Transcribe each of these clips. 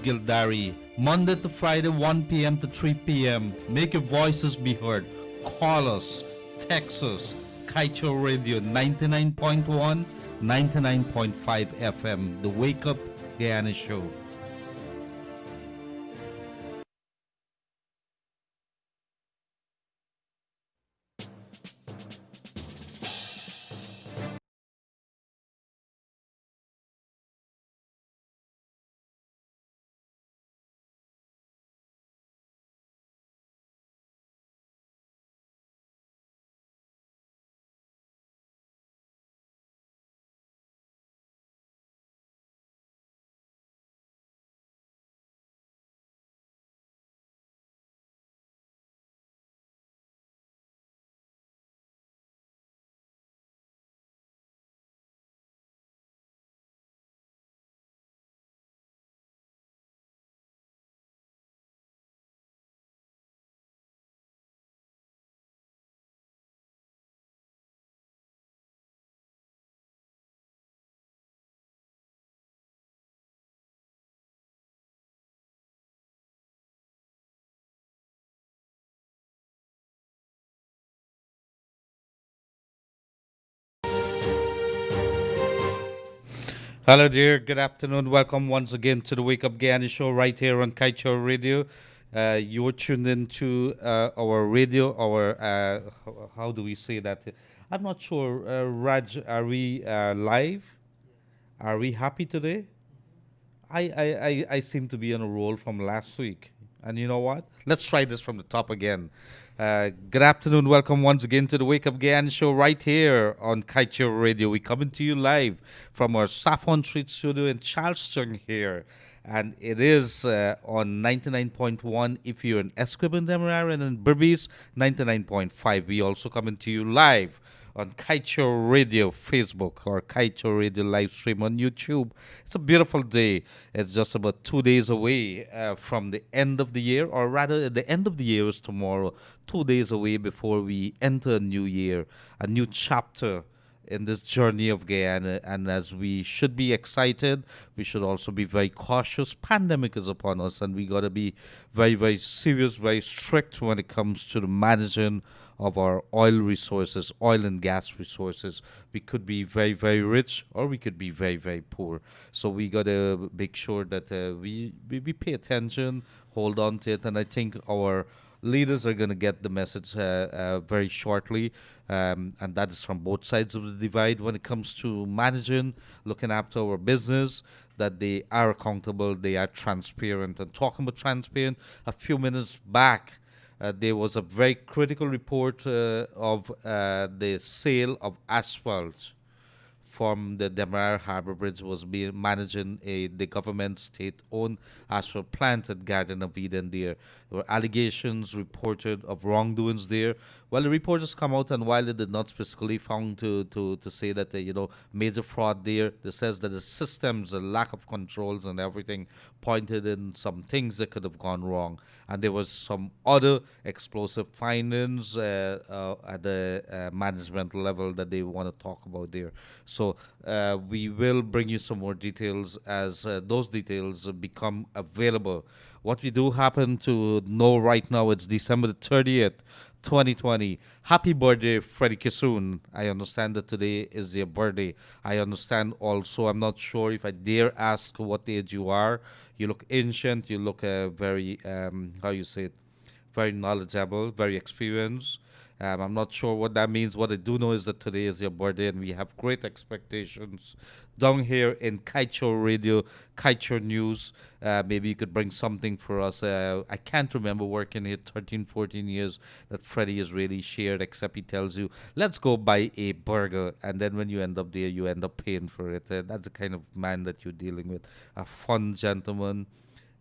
Gildarie. Monday to Friday, 1 p.m. to 3 p.m. Make your voices be heard. Call us, text us. Kaieteur Radio 99.1, 99.5 FM. The Wake Up Guyana Show. Hello, dear. Good afternoon. Welcome once again to the Wake Up Guyana Show right here on Kaieteur Radio. You're tuned into our radio, our, how do we say that? I'm not sure. Raj, are we live? Are we happy today? I seem to be on a roll from last week. And you know what? Let's try this from the top again. Good afternoon. Welcome once again to the Wake Up Guyana Show right here on Kaieteur Radio. We're coming to you live from our Saffron Street studio in Charleston here. And it is on 99.1 if you're in Esquibin, Demerara, and in Berbice, 99.5. We also coming to you live on Kaieteur Radio Facebook or Kaieteur Radio live stream on YouTube. It's a beautiful day. It's just about 2 days away from the end of the year, or rather, the end of the year is tomorrow. 2 days away before we enter a new year, a new chapter in this journey of Guyana. And as we should be excited, we should also be very cautious. Pandemic is upon us, and we got to be very, very serious, very strict when it comes to the managing of our oil resources, oil and gas resources. We could be very, very rich, or we could be very, very poor. So we got to make sure that we pay attention, hold on to it, and I think our leaders are going to get the message very shortly, and that is from both sides of the divide when it comes to managing, looking after our business, that they are accountable, they are transparent. And talking about transparent, a few minutes back, there was a very critical report of the sale of asphalt from the Demerara Harbor Bridge was being managing the government state-owned asphalt plant at Garden of Eden there. There were allegations reported of wrongdoings there. Well, the report has come out, and while it did not specifically found to say that major fraud there, it says that the systems, the lack of controls and everything pointed in some things that could have gone wrong. And there was some other explosive findings at the management level that they want to talk about there. So we will bring you some more details as those details become available. What we do happen to know right now, it's December the 30th, 2020. Happy birthday, Freddie Kissoon. I understand that today is your birthday. I understand also, I'm not sure if I dare ask what age you are. You look ancient, you look very, how you say it, very knowledgeable, very experienced. I'm not sure what that means. What I do know is that today is your birthday, and we have great expectations down here in Kaieteur Radio, Kaieteur News. Maybe you could bring something for us. I can't remember working here 13, 14 years that Freddie has really shared, except he tells you, let's go buy a burger. And then when you end up there, you end up paying for it. That's the kind of man that you're dealing with. A fun gentleman,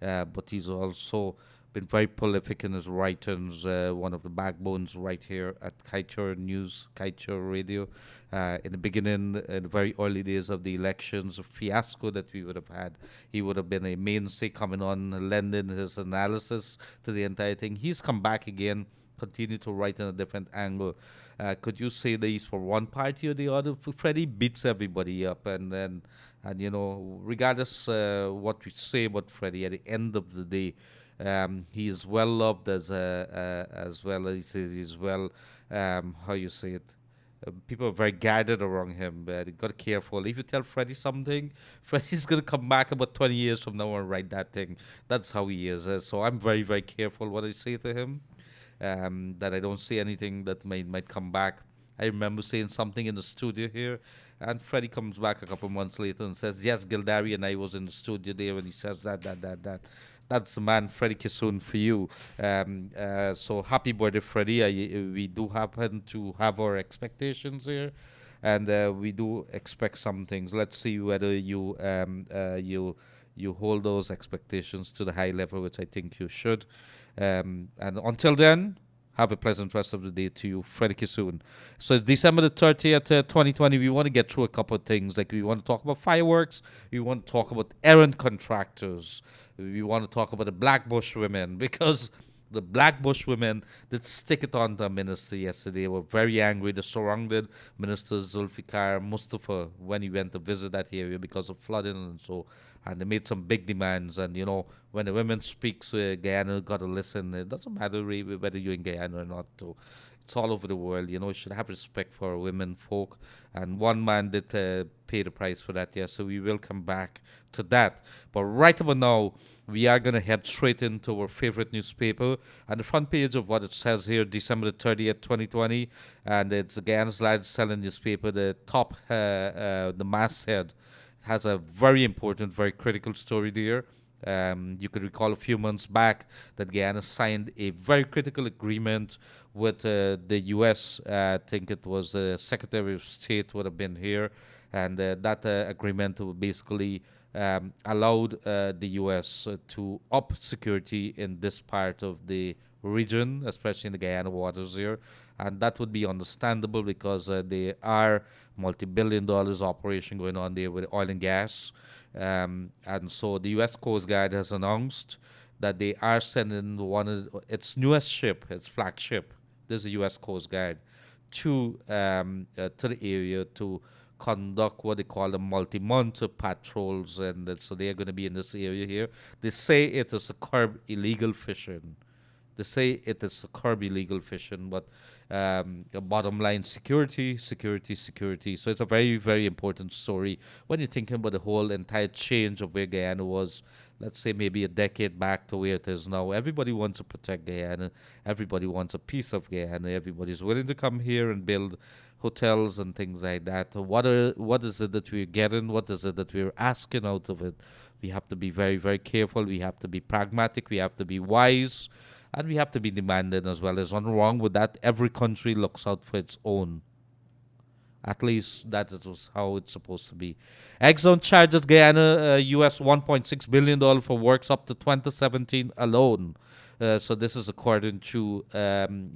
but he's also been very prolific in his writings, one of the backbones right here at Kaieteur News, Kaieteur Radio. In the beginning, in the very early days of the elections, a fiasco that we would have had, he would have been a mainstay coming on, lending his analysis to the entire thing. He's come back again, continue to write in a different angle. Could you say that he's for one party or the other? Freddie beats everybody up, and then And regardless what we say about Freddie, at the end of the day, he is well loved as well as he's well, how you say it. People are very guarded around him, but you gotta careful. If you tell Freddie something, Freddie's gonna come back about 20 years from now and write that thing. That's how he is. So I'm very, very careful what I say to him, that I don't say anything that might come back. I remember saying something in the studio here, and Freddie comes back a couple months later and says, "Yes, Gildarie and I was in the studio there," and he says that. That's the man, Freddie Kissoon, for you. So happy birthday, Freddie. We do happen to have our expectations here, and we do expect some things. Let's see whether you hold those expectations to the high level, which I think you should. And until then, have a pleasant rest of the day to you, Freddie Kissoon. So it's December the 30th, 2020. We want to get through a couple of things. Like we want to talk about fireworks. We want to talk about errand contractors. We want to talk about the Black Bush women because the Black Bush women did stick it on the minister yesterday. They were very angry. They surrounded Minister Zulfikar Mustafa when he went to visit that area because of flooding and so. And they made some big demands. And when the women speaks, Guyana got to listen. It doesn't matter really whether you're in Guyana or not. So it's all over the world. You should have respect for women folk. And one man did pay the price for that. Yeah, so we will come back to that. But right about now, we are going to head straight into our favorite newspaper. And the front page of what it says here, December the 30th, 2020. And it's Guyana's largest selling newspaper. The top, the masthead, has a very important, very critical story there. You could recall a few months back that Guyana signed a very critical agreement with the U.S. I think it was the Secretary of State would have been here, and that agreement basically allowed the U.S. To up security in this part of the region, especially in the Guyana waters here. And that would be understandable because there are multi-billion dollars operation going on there with oil and gas. And so the U.S. Coast Guard has announced that they are sending one of its newest ship, its flagship, this is the U.S. Coast Guard, to the area to conduct what they call the multi-month patrols, and so they are going to be in this area here. They say it is to curb illegal fishing. They say it is to curb illegal fishing, but the bottom line, security, security, security. So it's a very, very important story when you're thinking about the whole entire change of where Guyana was, let's say maybe a decade back to where it is now. Everybody wants to protect Guyana. Everybody wants a piece of Guyana. Everybody's willing to come here and build hotels and things like that. What is it that we're getting? What is it that we're asking out of it? We have to be very, very careful. We have to be pragmatic. We have to be wise. And we have to be demanding as well. There's nothing wrong with that. Every country looks out for its own. At least that is how it's supposed to be. Exxon charges Guyana US $1.6 billion for works up to 2017 alone. So this is according to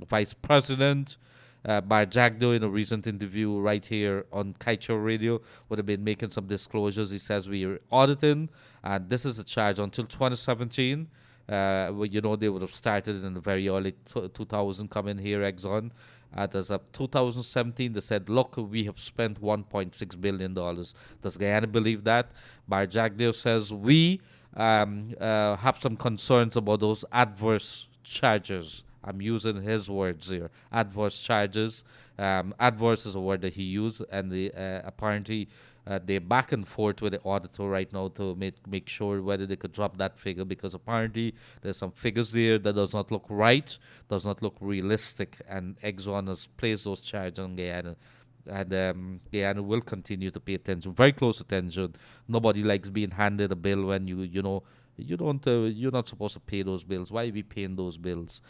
Vice President Barjagdo in a recent interview right here on Kaieteur Radio. Would have been making some disclosures. He says we are auditing, and this is the charge until 2017. Well, they would have started in the very early 2000 coming here, Exxon. As of 2017, they said, look, we have spent $1.6 billion. Does Guyana believe that? Barjagdo says, we have some concerns about those adverse charges. I'm using his words here. Adverse charges. Adverse is a word that he used, and apparently they're back and forth with the auditor right now to make sure whether they could drop that figure, because apparently there's some figures there that does not look right, does not look realistic, and Exxon has placed those charges on Guyana. And Guyana will continue to pay attention, very close attention. Nobody likes being handed a bill when you're not supposed to pay those bills. Why are we paying those bills?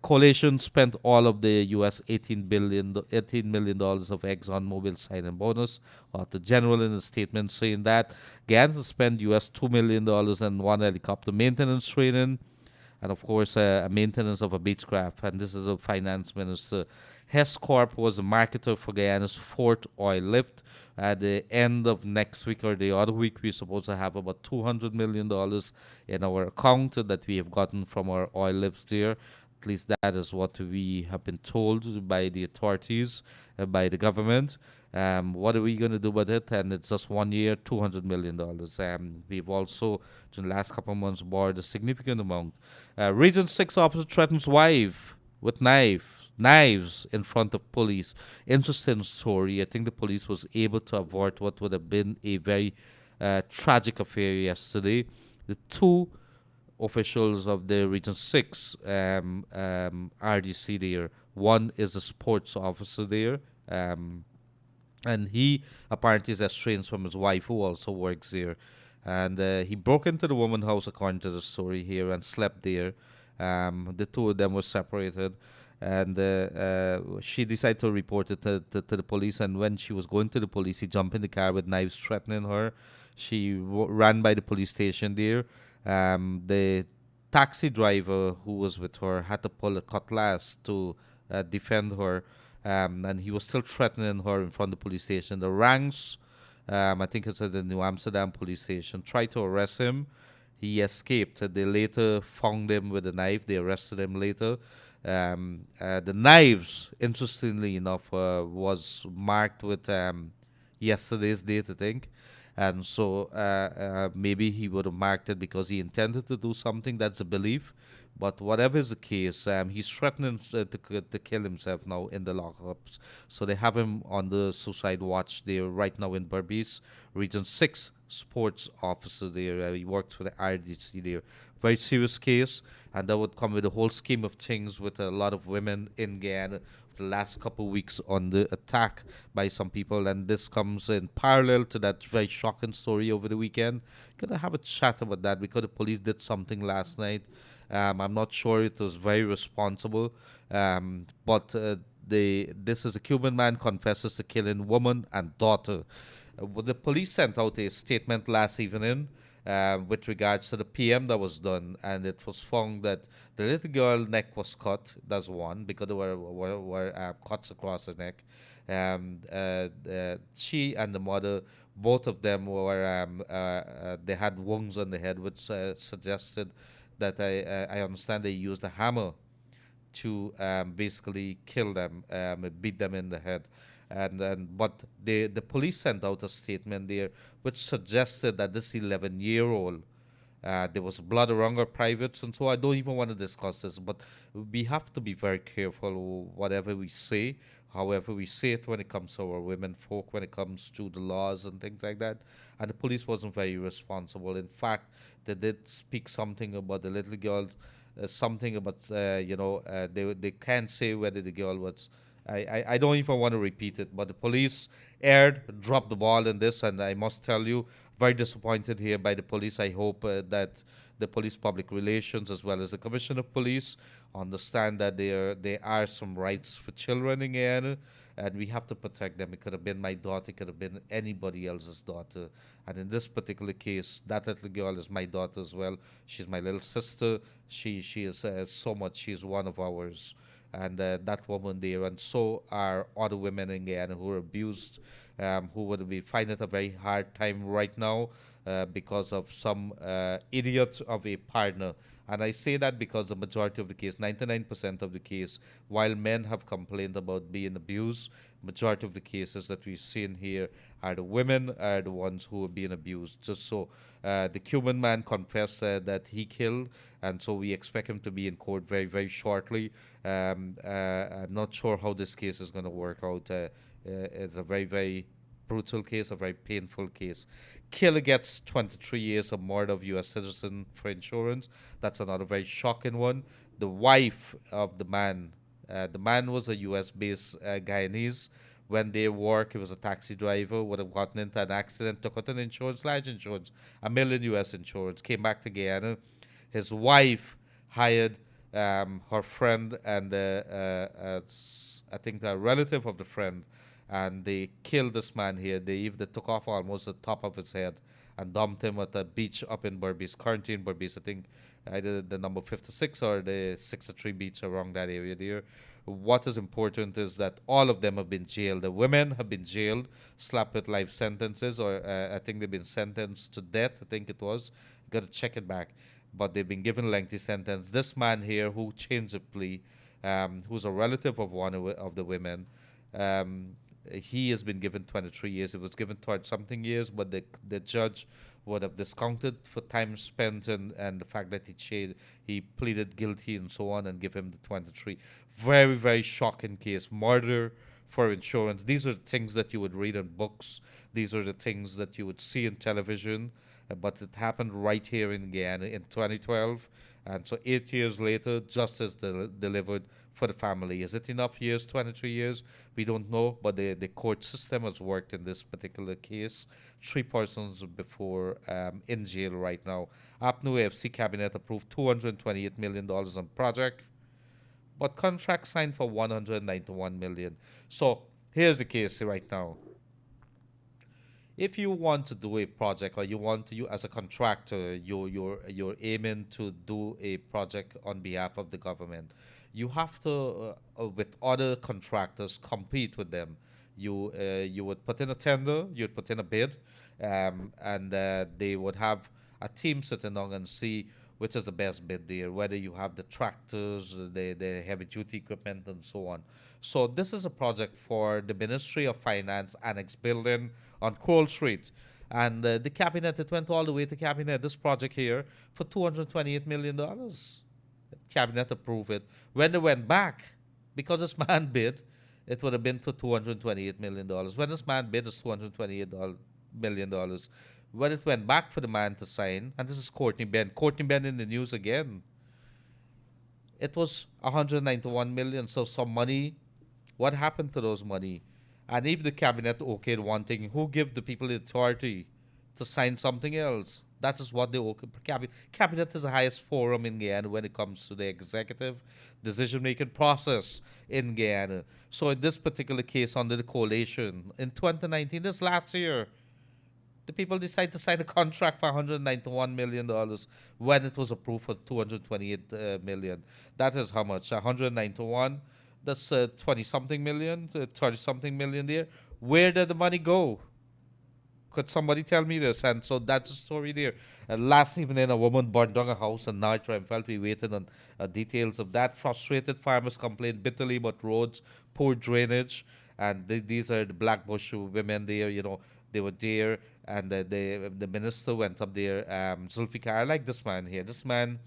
Coalition spent all of the US $18 million of ExxonMobil signing bonus. The general in a statement saying that Guyana spent US $2 million and one helicopter maintenance training, and of course a maintenance of a Beechcraft. And this is a finance minister. Hess Corp was a marketer for Guyana's fourth oil lift. At the end of next week or the other week, we're supposed to have about $200 million in our account that we have gotten from our oil lifts there. At least that is what we have been told by the authorities, by the government. What are we going to do with it? And it's just 1 year, $200 million. We've also, in the last couple of months, borrowed a significant amount. Region 6 officer threatens wife with knives in front of police. Interesting story. I think the police was able to avert what would have been a very tragic affair yesterday. The two officials of the Region 6 RDC there. One is a sports officer there, and he apparently is estranged from his wife, who also works there. And he broke into the woman's house, according to the story here, and slept there. The two of them were separated, and she decided to report it to the police. And when she was going to the police, he jumped in the car with knives, threatening her. She ran by the police station there. The taxi driver who was with her had to pull a cutlass to defend her, and he was still threatening her in front of the police station. The ranks, I think it's at the New Amsterdam police station, tried to arrest him. He escaped. They later found him with a knife. They arrested him later. The knives, interestingly enough, was marked with yesterday's date, I think. And so maybe he would have marked it because he intended to do something. That's a belief. But whatever is the case, he's threatening to kill himself now in the lockups. So they have him on the suicide watch there right now in Berbice, Region 6 sports officer there. He works for the RDC there. Very serious case, and that would come with a whole scheme of things with a lot of women in Guyana the last couple of weeks on the attack by some people, and this comes in parallel to that very shocking story over the weekend. Gonna have a chat about that because the police did something last night. I'm not sure it was very responsible, but this is a Cuban man confesses to killing woman and daughter. Well, the police sent out a statement last evening with regards to the PM that was done, and it was found that the little girl neck was cut. That's one because there were cuts across her neck. She and the mother, both of them were they had wounds on the head, which suggested that I understand they used a hammer to basically kill them, beat them in the head. And but the police sent out a statement there which suggested that this 11-year-old, there was blood around her privates, and so I don't even want to discuss this. But we have to be very careful whatever we say, however we say it when it comes to our women folk, when it comes to the laws and things like that. And the police wasn't very responsible. In fact, they did speak something about the little girl, something about they can't say whether the girl was. I don't even want to repeat it, but the police dropped the ball in this, and I must tell you, very disappointed here by the police. I hope that the police public relations as well as the commissioner of police understand that there are some rights for children in Guyana, and we have to protect them. It could have been my daughter, it could have been anybody else's daughter, and in this particular case, that little girl is my daughter as well. She's my little sister. She is so much. She is one of ours, and that woman there, and so are other women in Guyana who are abused, who would be finding it a very hard time right now because of some idiot of a partner. And I say that because the majority of the case, 99% of the case, while men have complained about being abused, majority of the cases that we've seen here are the women are the ones who are being abused. Just so the Cuban man confessed that he killed, and so we expect him to be in court very, very shortly. I'm not sure how this case is going to work out. It's a very, very brutal case, a very painful case. Killer gets 23 years of murder of U.S. citizen for insurance. That's another very shocking one. The wife of the man was a U.S.-based Guyanese. When they work, he was a taxi driver, would have gotten into an accident, took out an insurance, large insurance, a million U.S. insurance, came back to Guyana. His wife hired her friend and I think a relative of the friend, and they killed this man here. They took off almost the top of his head and dumped him at a beach up in Berbice, currently in Berbice. I think either the number 56 or the 63 beach around that area there. What is important is that all of them have been jailed. The women have been jailed, slapped with life sentences, or I think they've been sentenced to death. I think it was. Got to check it back. but they've been given lengthy sentence. This man here who changed the plea, who's a relative of one of the women, um, he has been given 23 years. It was given 30 something years, but the judge would have discounted for time spent and the fact that he pleaded guilty and so on and give him the 23. Very, very shocking case. Murder for insurance. These are the things that you would read in books. These are the things that you would see in television. But it happened right here in Guyana in 2012. And so 8 years later, justice delivered for the family. Is it enough years, 23 years? We don't know, but the court system has worked in this particular case. Three persons before in jail right now. APNU AFC cabinet approved $228 million dollars on project, but contract signed for 191 million. So here's the case right now. If you want to do a project or you want to, you as a contractor, you're aiming to do a project on behalf of the government, you have to with other contractors compete with them. You would put in a tender, you'd put in a bid, and they would have a team sitting down and see which is the best bid there, whether you have the tractors, the heavy duty equipment, and so on. So this is a project for the Ministry of Finance Annex Building on Cole Street. And the cabinet, it went all the way to cabinet, this project here, for $228 million. Cabinet approved it. When they went back, because this man bid, it would have been for $228 million. When this man bid, it's $228 million. When it went back for the man to sign, and this is Courtney Ben in the news again, it was 191 million. So some money, what happened to those money? And if the cabinet okayed one thing, who give the people the authority to sign something else? That is what the cabinet. Cabinet is the highest forum in Guyana when it comes to the executive decision-making process in Guyana. So in this particular case, under the coalition in 2019, this last year, the people decide to sign a contract for $191 million when it was approved for 228 million. That is how much? 191. That's 20 something million, 30 something million there. Where did the money go? Could somebody tell me this? And so that's the story there. Last evening, a woman burned down a house in Nitre and felt we waited on details of that. Frustrated farmers complained bitterly about roads, poor drainage, and these are the Blackbush women there. They were there, and the minister went up there. Zulfikar, I like this man here. This man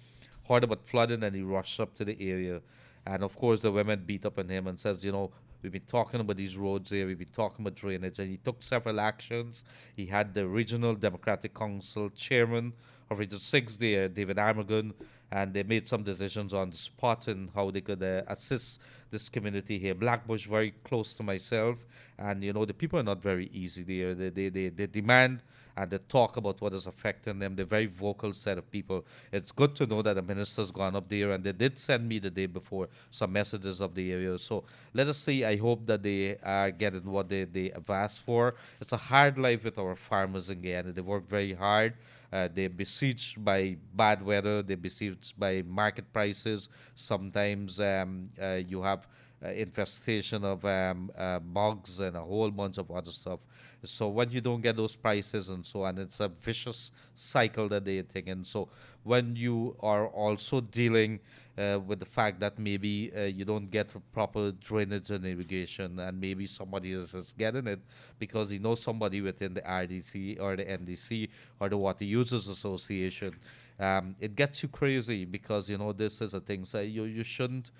heard about flooding and he rushed up to the area. And of course, the women beat up on him and says, we've been talking about these roads here, we've been talking about drainage, and he took several actions. He had the Regional Democratic Council chairman of Region 6 there, David Armagon, and they made some decisions on the spot and how they could assist this community here. Blackbush, very close to myself, and the people are not very easy there. They demand and they talk about what is affecting them. They're very vocal set of people. It's good to know that the minister's gone up there, and they did send me the day before some messages of the area. So let us see. I hope that they are getting what they have asked for. It's a hard life with our farmers in Guyana. They work very hard. They're besieged by bad weather. They're besieged by market prices. Sometimes you have infestation of bugs and a whole bunch of other stuff. So when you don't get those prices and so on, it's a vicious cycle that they're taking. So when you are also dealing with the fact that maybe you don't get proper drainage and irrigation, and maybe somebody is getting it because he knows somebody within the RDC or the NDC or the Water Users Association, it gets you crazy because this is a thing. So you shouldn't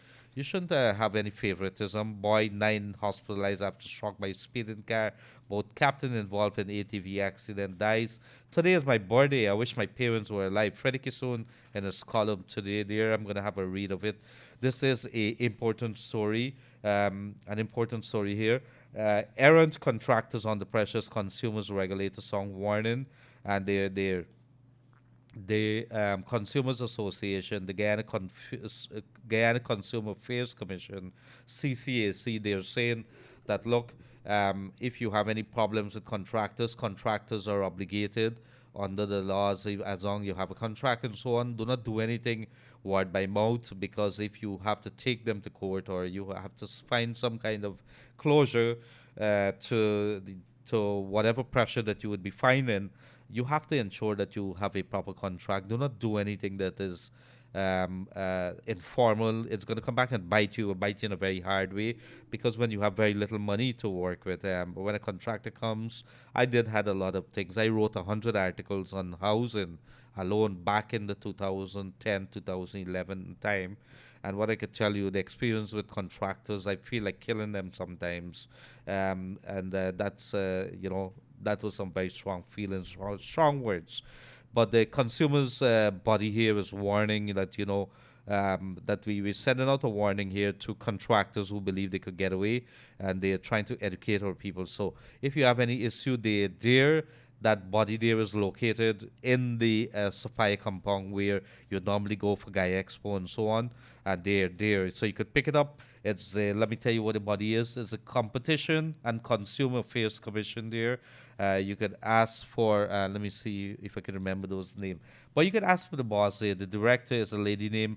have any favoritism. Boy 9 hospitalized after struck by speeding car. Both captain involved in ATV accident dies. Today is my birthday. I wish my parents were alive. Freddie Kissoon in his column today there. I'm going to have a read of it. This is a important story. An important story here. Errant contractors on the precious consumers regulator song warning, and the Consumers Association, the Guyana Consumer Affairs Commission, CCAC, they're saying that look, if you have any problems with contractors are obligated under the laws as long you have a contract and so on. Do not do anything word by mouth, because if you have to take them to court or you have to find some kind of closure to whatever pressure that you would be finding, you have to ensure that you have a proper contract. Do not do anything that is informal. It's going to come back and bite you, or bite you in a very hard way, because when you have very little money to work with, but when a contractor comes, I did had a lot of things. I wrote 100 articles on housing alone back in the 2010, 2011 time. And what I could tell you, the experience with contractors, I feel like killing them sometimes. And that's, that was some very strong feelings, strong words. But the consumer's body here is warning that, that we're sending out a warning here to contractors who believe they could get away, and they are trying to educate our people. So if you have any issue, they dare. That body there is located in the Sophia compound where you normally go for Guy Expo and so on. There. So you could pick it up. It's let me tell you what the body is. It's a Competition and Consumer Affairs Commission there. You could ask for, let me see if I can remember those names. But you could ask for the boss there. The director is a lady named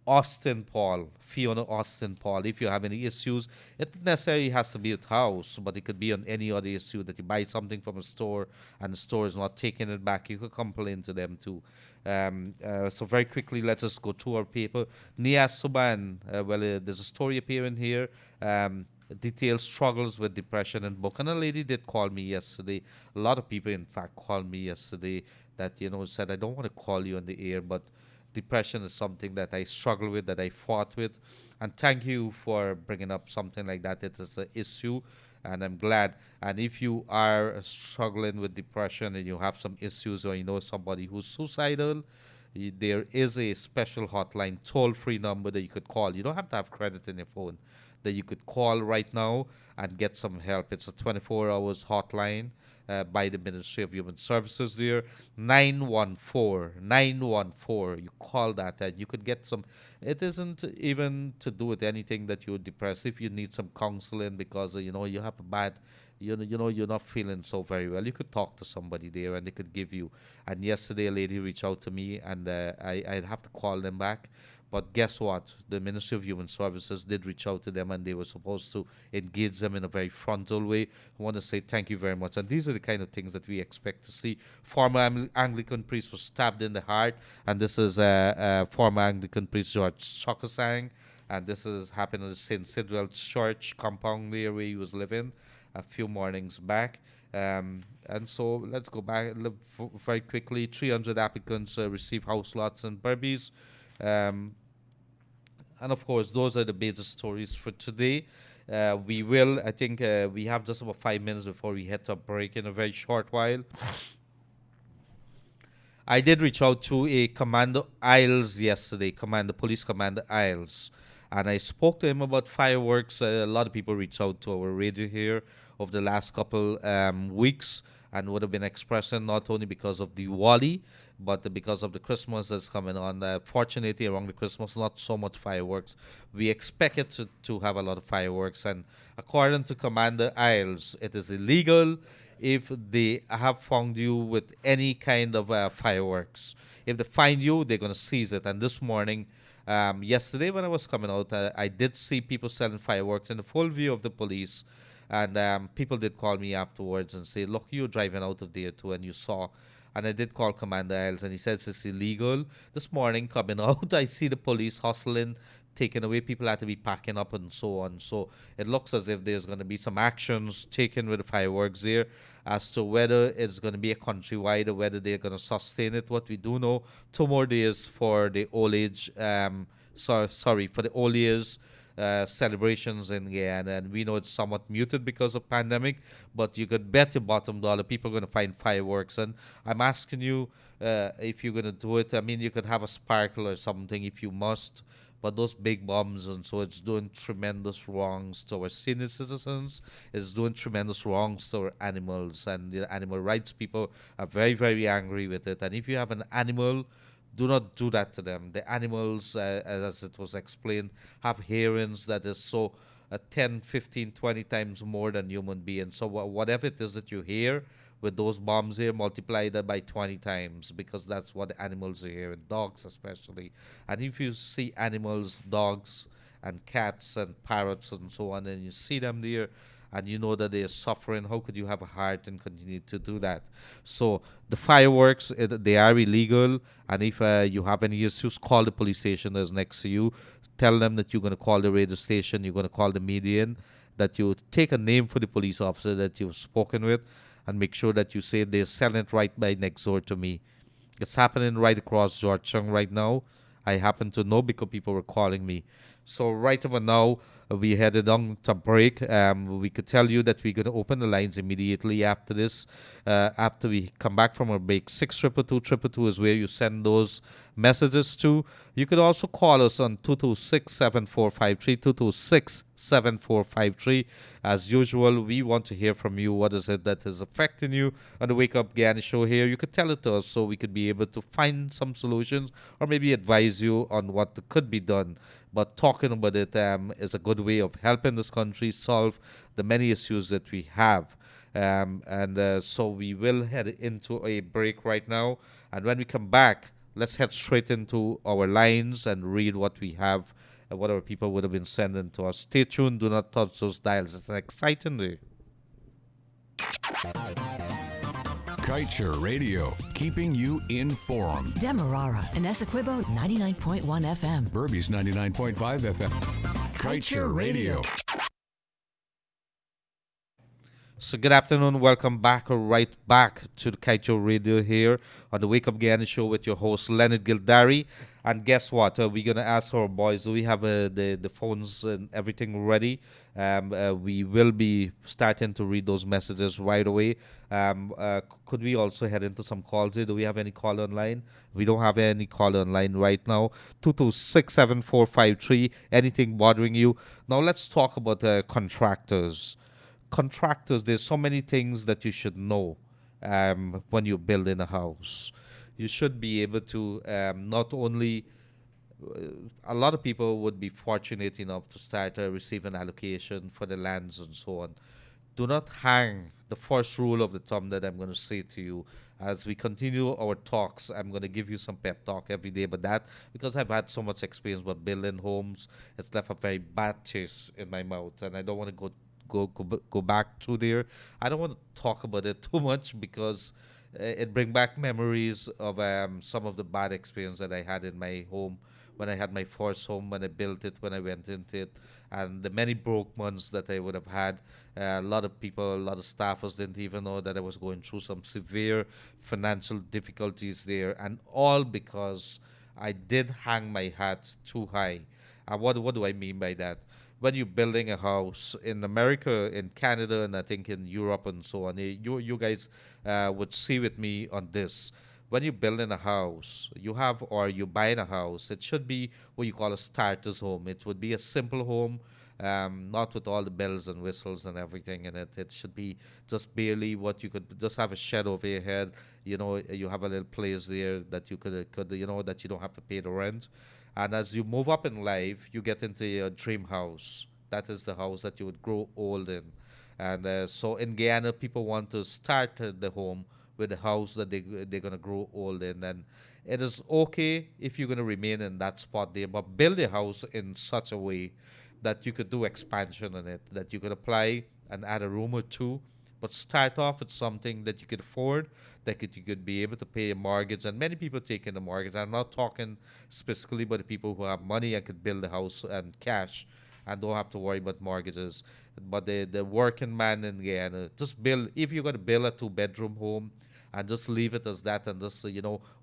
Austin Paul. Fiona Austin Paul. If you have any issues, it not necessarily has to be at house, but it could be on any other issue that you buy something from a store and the store is not taking it back. You could complain to them too. So very quickly, let us go to our paper. Nia Suban. There's a story appearing here. Details struggles with depression and book. And a lady did call me yesterday. A lot of people, in fact, called me yesterday that said, I don't want to call you on the air, but depression is something that I struggle with, that I fought with. And thank you for bringing up something like that. It is an issue, and I'm glad. And if you are struggling with depression and you have some issues, or you know somebody who's suicidal, there is a special hotline, toll-free number that you could call. You don't have to have credit in your phone. That you could call right now and get some help. It's a 24 hours hotline by the Ministry of Human Services there. 914. You call that and you could get some. It isn't even to do with anything that you're depressed. If you need some counseling because you have a bad, you're not feeling so very well, you could talk to somebody there and they could give you. And yesterday a lady reached out to me, and I'd have to call them back. But guess what? The Ministry of Human Services did reach out to them, and they were supposed to engage them in a very frontal way. I want to say thank you very much. And these are the kind of things that we expect to see. Former Anglican priest was stabbed in the heart, and this is former Anglican priest George Chokasang, and this is happened at the St. Sidwell Church compound there where he was living a few mornings back. And so let's go back very quickly. 300 applicants receive house lots in Berbice. Um, and of course, those are the major stories for today. I think we have just about 5 minutes before we head to a break in a very short while. I did reach out to a Commander Isles yesterday, Police Commander Isles, and I spoke to him about fireworks. A lot of people reached out to our radio here over the last couple weeks and would have been expressing not only because of the Diwali, but because of the Christmas that's coming on. Fortunately, around the Christmas, not so much fireworks. We expect it to have a lot of fireworks, and according to Commander Isles, it is illegal if they have found you with any kind of fireworks. If they find you, they're going to seize it. And this morning, yesterday when I was coming out, I did see people selling fireworks in the full view of the police. And people did call me afterwards and say, look, you were driving out of there too, and you saw. And I did call Commander Isles, and he says it's illegal. This morning, coming out, I see the police hustling, taking away. People had to be packing up and so on. So it looks as if there's going to be some actions taken with the fireworks there as to whether it's going to be a countrywide or whether they're going to sustain it. What we do know, 2 more days for the old age, for the old years celebrations in Guyana, and we know it's somewhat muted because of pandemic, but you could bet your bottom dollar people are going to find fireworks. And I'm asking you, if you're going to do it, I mean, you could have a sparkle or something if you must, but those big bombs, and so it's doing tremendous wrongs to our senior citizens. It's doing tremendous wrongs to our animals, and the animal rights people are very, very angry with it. And if you have an animal, do not do that to them. The animals, as it was explained, have hearings that is so 10, 15, 20 times more than human beings. So whatever it is that you hear with those bombs here, multiply that by 20 times, because that's what the animals are hearing, dogs especially. And if you see animals, dogs and cats and parrots and so on, and you see them there, and you know that they are suffering, how could you have a heart and continue to do that? So the fireworks, they are illegal, and if you have any issues, call the police station that's next to you. Tell them that you're going to call the radio station, you're going to call the median, that you take a name for the police officer that you've spoken with, and make sure that you say they're selling it right by next door to me. It's happening right across Georgetown right now. I happen to know because people were calling me. So right about now, we headed on to break. We could tell you that we're going to open the lines immediately after this. After we come back from our break, 622 is where you send those messages to. You could also call us on 226-7453, 226-7453. As usual, we want to hear from you. What is it that is affecting you on the Wake Up Guyana show here? You could tell it to us so we could be able to find some solutions or maybe advise you on what could be done. But talking about it is a good way of helping this country solve the many issues that we have. And so we will head into a break right now. And when we come back, let's head straight into our lines and read what we have, what our people would have been sending to us. Stay tuned. Do not touch those dials. It's an exciting day. Kaieteur Radio, keeping you informed. Demerara and Essequibo 99.1 FM. Burby's 99.5 FM. Kaieteur Radio. So good afternoon, welcome back or right back to the Kaieteur Radio here on the Wake Up Guyana show with your host Leonard Gildarie. And guess what? We're gonna ask our boys. Do we have the phones and everything ready? We will be starting to read those messages right away. Could we also head into some calls here? Do we have any call online? We don't have any call online right now. 226-7453. Anything bothering you? Now let's talk about contractors. Contractors, there's so many things that you should know when you're building a house. You should be able to not only a lot of people would be fortunate enough to start receive an allocation for the lands and so on. Do not hang the first rule of the thumb that I'm going to say to you as we continue our talks. I'm going to give you some pep talk every day about that because I've had so much experience with building homes. It's left a very bad taste in my mouth, and I don't want to go back to there. I don't want to talk about it too much because it bring back memories of some of the bad experience that I had in my home when I had my first home, when I built it, when I went into it, and the many broke months that I would have had. A lot of people, a lot of staffers didn't even know that I was going through some severe financial difficulties there, and all because I did hang my hat too high. And what do I mean by that? When you're building a house in America, in Canada, and I think in Europe and so on, you guys would see with me on this. When you're building a house, you have or you're buying a house, it should be what you call a starter's home. It would be a simple home, not with all the bells and whistles and everything in it. It should be just barely what you could just have a shed over your head. You know, you have a little place there that you could that you don't have to pay the rent. And as you move up in life, you get into your dream house. That is the house that you would grow old in. And so in Guyana, people want to start the home with the house that they're going to grow old in. And it is okay if you're going to remain in that spot there, but build a house in such a way that you could do expansion on it, that you could apply and add a room or two, but start off with something that you could afford, you could be able to pay a mortgage. And many people take in the mortgage. I'm not talking specifically about the people who have money and could build a house and cash and don't have to worry about mortgages. But the working man in Guyana, just build, if you're going to build a two-bedroom home, and just leave it as that and just,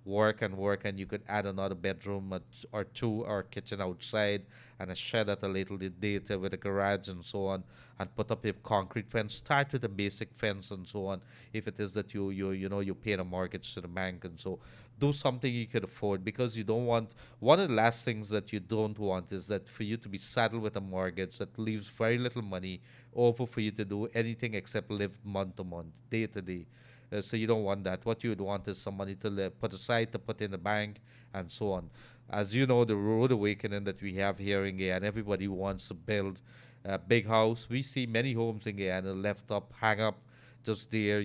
work and work, and you could add another bedroom or two or kitchen outside and a shed at a later date with a garage and so on, and put up a concrete fence. Start with a basic fence and so on. If it is that you pay a mortgage to the bank, and so do something you could afford, because you don't want, one of the last things that you don't want is that for you to be saddled with a mortgage that leaves very little money over for you to do anything except live month to month, day to day. So you don't want that. What you would want is some money to put aside, to put in the bank, and so on. As you know, the road awakening that we have here in Guyana, everybody wants to build a big house. We see many homes in Guyana left up, hang up, just there,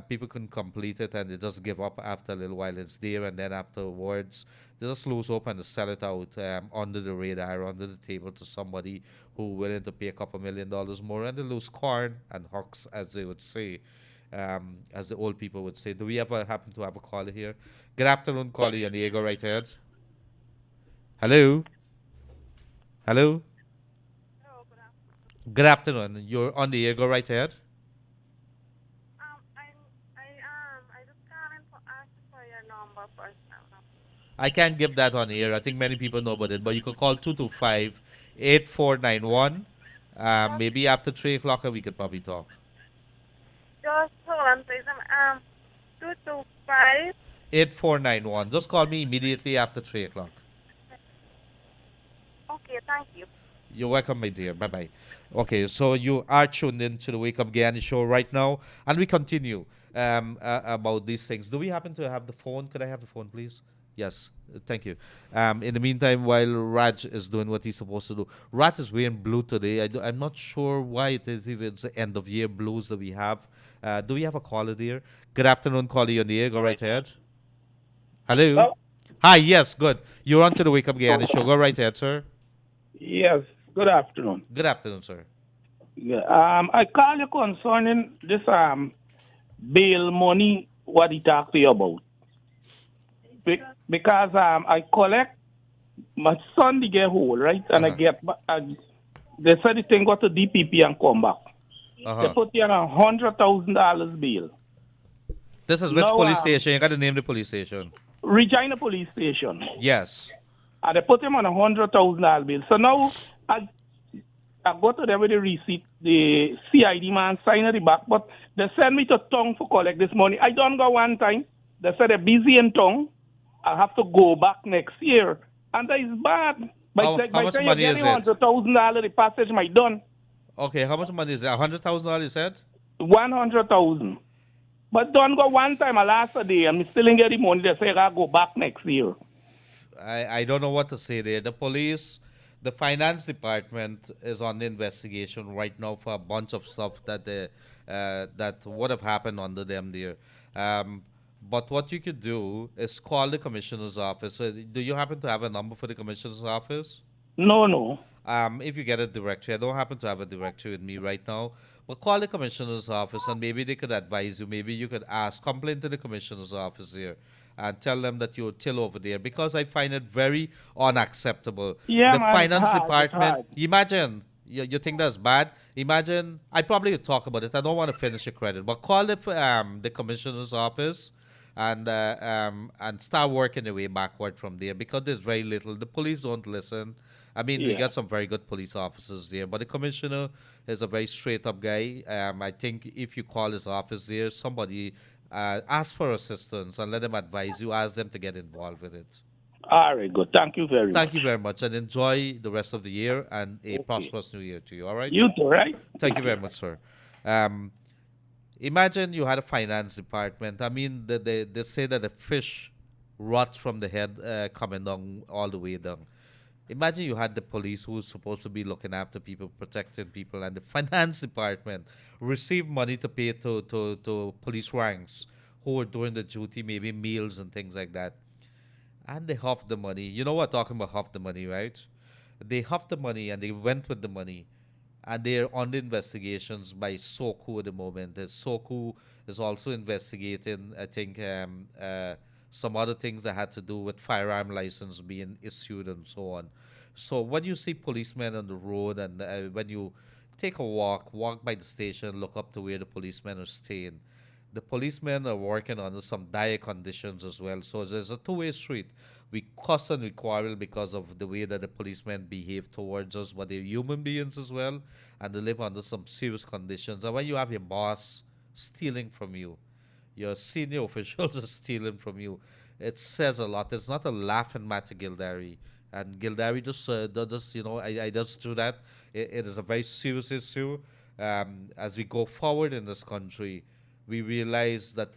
People couldn't complete it and they just give up after a little while. It's there, and then afterwards they just lose hope and they sell it out under the radar, under the table to somebody who willing to pay a couple $1 million more, and they lose corn and hawks, as they would say, as the old people would say. Do we ever happen to have a caller here? Good afternoon, caller. You're on the air. Go right ahead. Hello. Hello. Hello, good afternoon. Good afternoon. You're on the air. Go right ahead. I just calling to ask for your number first now. I can't give that on air. I think many people know about it, but you could call 225-8491. Maybe after 3 o'clock, and we could probably talk. Just hold on, please. 225. 8491. Just call me immediately after 3 o'clock. Okay, thank you. You're welcome, my dear. Bye bye. Okay, so you are tuned in to the Wake Up Guyana show right now, and we continue about these things. Do we happen to have the phone? Could I have the phone, please? Yes, thank you. In the meantime, while Raj is doing what he's supposed to do, Raj is wearing blue today. I'm not sure why it is, if it's the end of year blues that we have. Do we have a caller there? Good afternoon, caller. You're on the air. Go right ahead. Hello. Hello? Hi. Yes. Good. You're on to the Wake Up Guyana show. Go right ahead, sir. Yes, good afternoon. Good afternoon, sir. Yeah, I call you concerning this bail money, what he talked to you about. Because I collect, my son they get hold, right? And I get, they said the thing got to DPP and come back. They put you on $100,000 bail. This is which Now, police station? You got to name the police station. Regina Police Station. Yes. And they put him on $100,000 bill. So now I go to them with the receipt, the CID man sign at the back, but they send me to Tongue for collect this money. I done go one time. They said they're busy in Tongue. I have to go back next year. And that is bad. How much money is it? $100,000, the passage my done. Okay, how much money is it? $100,000, you said? 100,000. But don't go one time, I last a day, and me still ain't get the money. They say I gotta go back next year. I don't know what to say there. The police, the finance department is on the investigation right now for a bunch of stuff that that would have happened under them there. But what you could do is call the commissioner's office. Do you happen to have a number for the commissioner's office? No. If you get a directory, I don't happen to have a directory with me right now, but call the commissioner's office and maybe they could advise you. Maybe you could complain to the commissioner's office here and tell them that you're still over there, because I find it very unacceptable. Yeah, the man, finance it's hard, department, imagine, you think that's bad? Imagine, I probably would talk about it. I don't want to finish your credit, but call the commissioner's office and start working your way backward from there, because there's very little. The police don't listen. I mean, we Yeah. got some very good police officers there, but the commissioner is a very straight up guy. I think if you call his office there, somebody ask for assistance and let them advise you, ask them to get involved with it. All right, good. Thank you very much. Thank you very much, and enjoy the rest of the year and a prosperous new year to you, all right? You too, right? Thank you very much, sir. Imagine you had a finance department. I mean, they say that the fish rots from the head coming down all the way down. Imagine you had the police who's supposed to be looking after people, protecting people, and the finance department receive money to pay to police ranks who are doing the duty, maybe meals and things like that. And they huff the money. You know what I'm talking about, huff the money, right? They huff the money and they went with the money. And they're on the investigations by SOCU at the moment. The SOCU is also investigating, I think, some other things that had to do with firearm license being issued and so on. So when you see policemen on the road and when you take a walk by the station, look up to where the policemen are staying, the policemen are working under some dire conditions as well. So there's a two-way street. We cuss and we quarrel because of the way that the policemen behave towards us, but they're human beings as well, and they live under some serious conditions. And when you have your boss stealing from you, your senior officials are stealing from you, it says a lot. It's not a laughing matter, Gildarie. And Gildarie I just do that. It is a very serious issue. As we go forward in this country, we realize that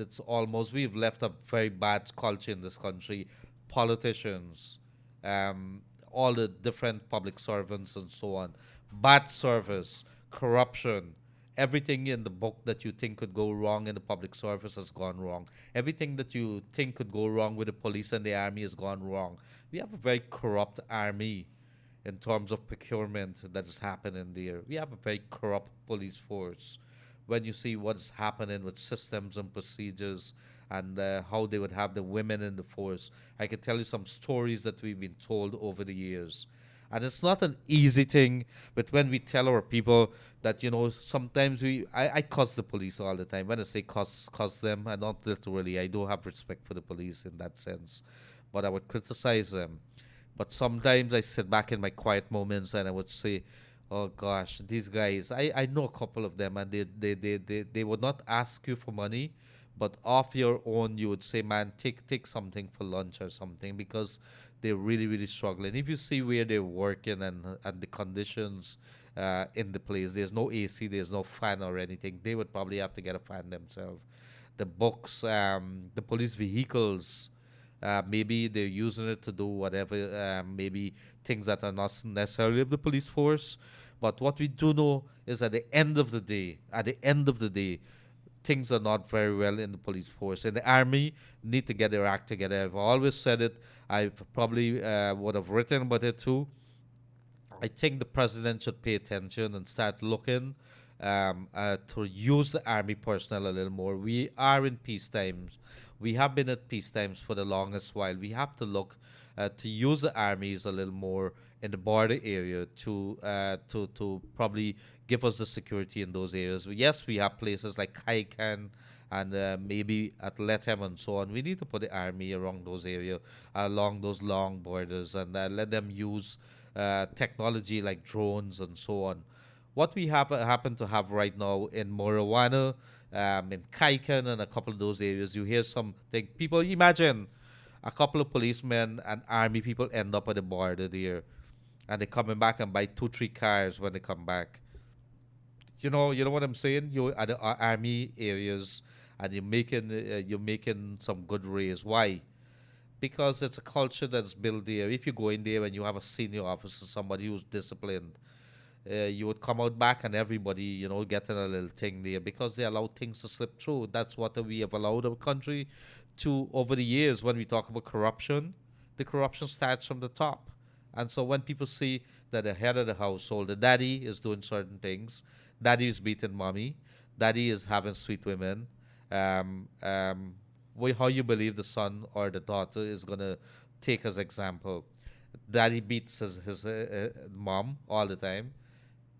we've left a very bad culture in this country. Politicians, all the different public servants and so on, bad service, corruption, Everything in the book that you think could go wrong in the public service has gone wrong. Everything that you think could go wrong with the police and the army has gone wrong. We have a very corrupt army in terms of procurement that is happening there. We have a very corrupt police force. When you see what's happening with systems and procedures and how they would have the women in the force, I can tell you some stories that we've been told over the years. And it's not an easy thing, but when we tell our people that, sometimes I cuss the police all the time. When I say cuss them, I not literally, I do have respect for the police in that sense, but I would criticize them. But sometimes I sit back in my quiet moments and I would say, oh gosh, these guys, I know a couple of them, and they would not ask you for money, but off your own you would say, man, take something for lunch or something, because they're really, really struggling. If you see where they're working and the conditions in the place, there's no AC, there's no fan or anything, they would probably have to get a fan themselves. The books, the police vehicles, maybe they're using it to do whatever, maybe things that are not necessarily of the police force. But what we do know is at the end of the day, things are not very well in the police force. And the army need to get their act together. I've always said it. I probably would have written about it too. I think the president should pay attention and start looking to use the army personnel a little more. We are in peace times. We have been at peace times for the longest while. We have to look to use the armies a little more in the border area to probably give us the security in those areas. Yes, we have places like Kaieteur and maybe at Letem and so on. We need to put the army around those areas, along those long borders, and let them use technology like drones and so on. What we have happen to have right now in Morawana, in Kaikan, and a couple of those areas, you hear something. People imagine a couple of policemen and army people end up at the border there, and they're coming back and buy two, three cars when they come back. You know what I'm saying? You're at the army areas, and you're making some good raise. Why? Because it's a culture that's built there. If you go in there and you have a senior officer, somebody who's disciplined, you would come out back and everybody, getting a little thing there because they allow things to slip through. That's what we have allowed our country to over the years. When we talk about corruption, the corruption starts from the top. And so when people see that the head of the household, the daddy is doing certain things, daddy is beating mommy, daddy is having sweet women, how you believe the son or the daughter is going to take as example? Daddy beats his mom all the time.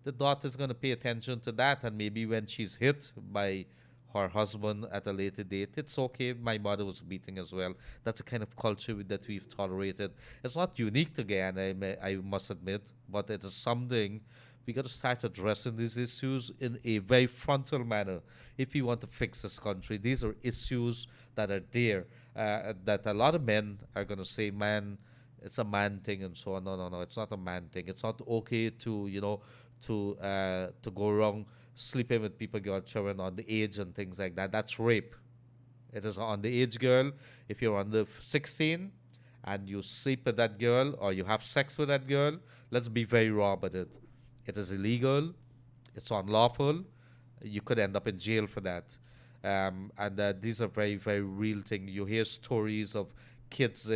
The daughter's going to pay attention to that, and maybe when she's hit by her husband at a later date, it's okay, my mother was beating as well. That's the kind of culture that we've tolerated. It's not unique to Guyana, I must admit, but it is something we got to start addressing these issues in a very frontal manner if we want to fix this country. These are issues that are there, that a lot of men are going to say, man, it's a man thing and so on. No, no, no, it's not a man thing. It's not okay to, to go around sleeping with people, girl, children on the age and things like that. That's rape. It is on the age girl. If you're under 16 and you sleep with that girl or you have sex with that girl, let's be very raw about it. It is illegal. It's unlawful. You could end up in jail for that. And these are very, very real things. You hear stories of kids,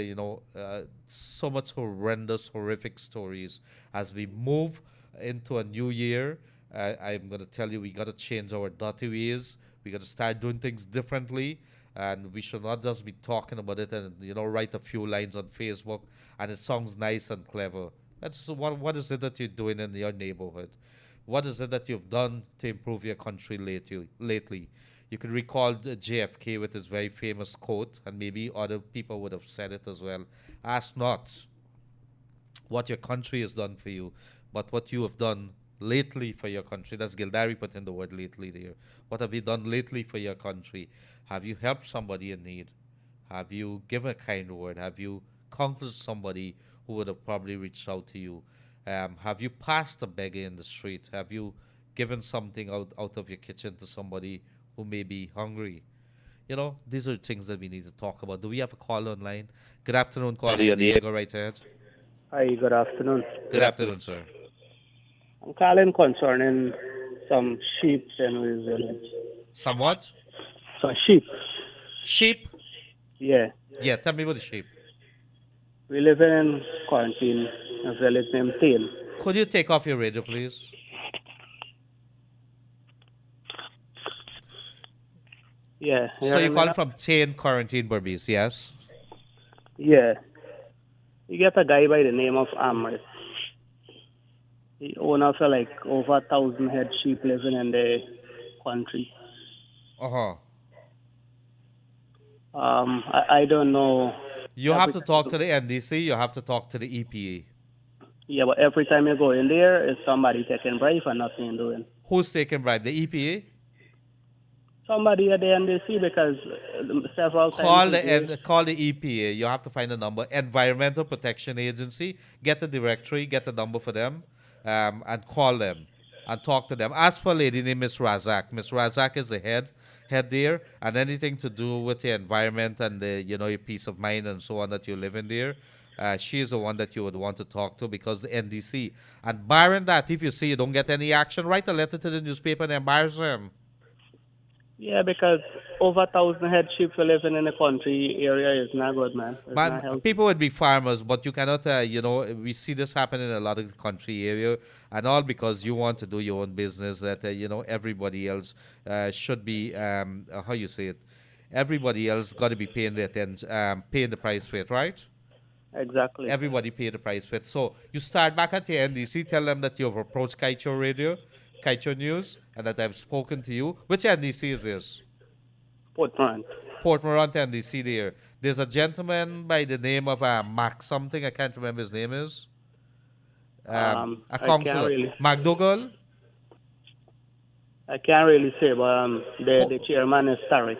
so much horrendous, horrific stories. As we move into a new year, I'm going to tell you, we got to change our dirty ways. We got to start doing things differently. And we should not just be talking about it and, write a few lines on Facebook and it sounds nice and clever. That's what is it that you're doing in your neighborhood? What is it that you've done to improve your country lately? You can recall JFK with his very famous quote, and maybe other people would have said it as well. Ask not what your country has done for you, but what you have done lately for your country. That's Gildarie put in the word lately there. What have you done lately for your country? Have you helped somebody in need? Have you given a kind word? Have you conquered somebody who would have probably reached out to you? Have you passed a beggar in the street? Have you given something out of your kitchen to somebody who may be hungry? These are things that we need to talk about. Do we have a call online? Good afternoon, caller. Go right ahead. Hi, good afternoon. Good afternoon, sir. I'm calling concerning some sheep in his village. Somewhat? So sheep. Sheep? Yeah. Yeah, tell me about the sheep. We live in quarantine, a village named Tail. Could you take off your radio, please? Yeah. You So hear you me call now? from Chain Quarantine Berbice, yes? Yeah. You get a guy by the name of Amrit. He owns like over 1,000 head sheep living in the country. Uh-huh. I don't know. You have Every to time talk to the NDC, you have to talk to the EPA. yeah, but every time you go in there, it's somebody taking bribe for nothing doing. Who's taking bribe? The EPA? Somebody at the NDC because several times a day. Call the EPA. You have to find a number. Environmental Protection Agency. Get the directory. Get the number for them, and call them and talk to them. Ask for a lady named Miss Razak. Miss Razak is the head there, and anything to do with the environment and the your peace of mind and so on that you live in there. She is the one that you would want to talk to because the NDC. And barring that, if you see you don't get any action, write a letter to the newspaper and embarrass them. Yeah, because over 1,000 head sheep living in the country area is not good, man. It's not Man, healthy. people would be farmers, but you cannot, we see this happen in a lot of the country area, and all because you want to do your own business that, everybody else should be, how you say it, everybody else got to be paying paying the price for it, right? Exactly. Everybody pay the price for it. So you start back at the NDC, tell them that you've approached Kaieteur Radio, Kaieteur News, and that I've spoken to you. Which NDC is this? Portman. Port Morant NDC there. There's a gentleman by the name of Mac something, I can't remember his name is. A I can't councillor. really, McDougall? I can't really say, but Oh. the chairman is Tariq.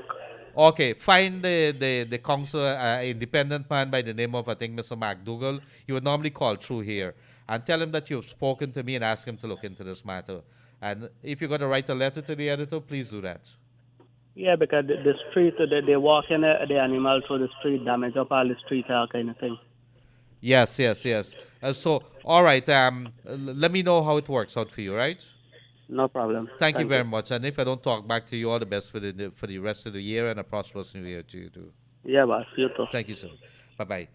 Okay, find the councillor, independent man by the name of, I think, Mr. McDougall. He would normally call through here and tell him that you've spoken to me and ask him to look into this matter. And if you're going to write a letter to the editor, please do that. Yeah, because the street, they walk in the animal through the street, damage up all the street, all kind of thing. Yes. So, all right, let me know how it works out for you, right? No problem. Thank you very much. And if I don't talk back to you, all the best for the rest of the year and a prosperous new year to you too. Yeah, boss. You too. Thank you, sir. Bye-bye.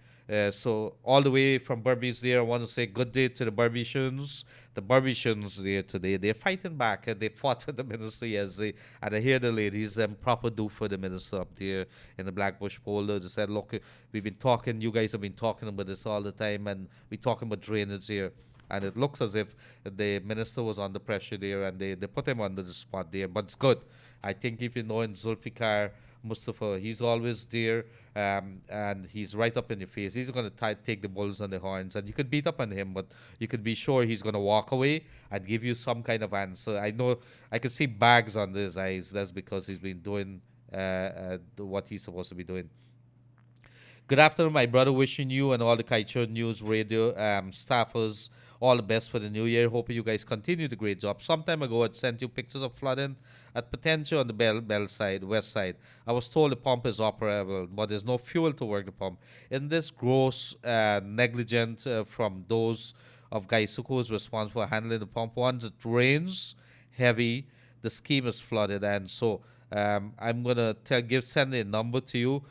So all the way from Berbice there, I want to say good day to the Berbicians. The Berbicians there today, they're fighting back. They fought with the minister yesterday. And I hear the ladies proper do for the minister up there in the Blackbush polder. They said, look, we've been talking, you guys have been talking about this all the time, and we're talking about drainage here. And it looks as if the minister was under pressure there, and they put him under the spot there. But it's good. I think if you know in Zulfikar Mustafa, he's always there, and he's right up in your face. He's going to take the bulls on the horns, and you could beat up on him, but you could be sure he's going to walk away and give you some kind of answer. I know I could see bags under his eyes. That's because he's been doing what he's supposed to be doing. Good afternoon, my brother. Wishing you and all the Kaieteur News Radio staffers all the best for the new year. Hoping you guys continue the great job. Some time ago, I sent you pictures of flooding at Potential on the Bell side, west side. I was told the pump is operable, but there's no fuel to work the pump. In this gross negligence from those of Gaisuku who's responsible for handling the pump, once it rains heavy, the scheme is flooded, and so I'm gonna send a number to you.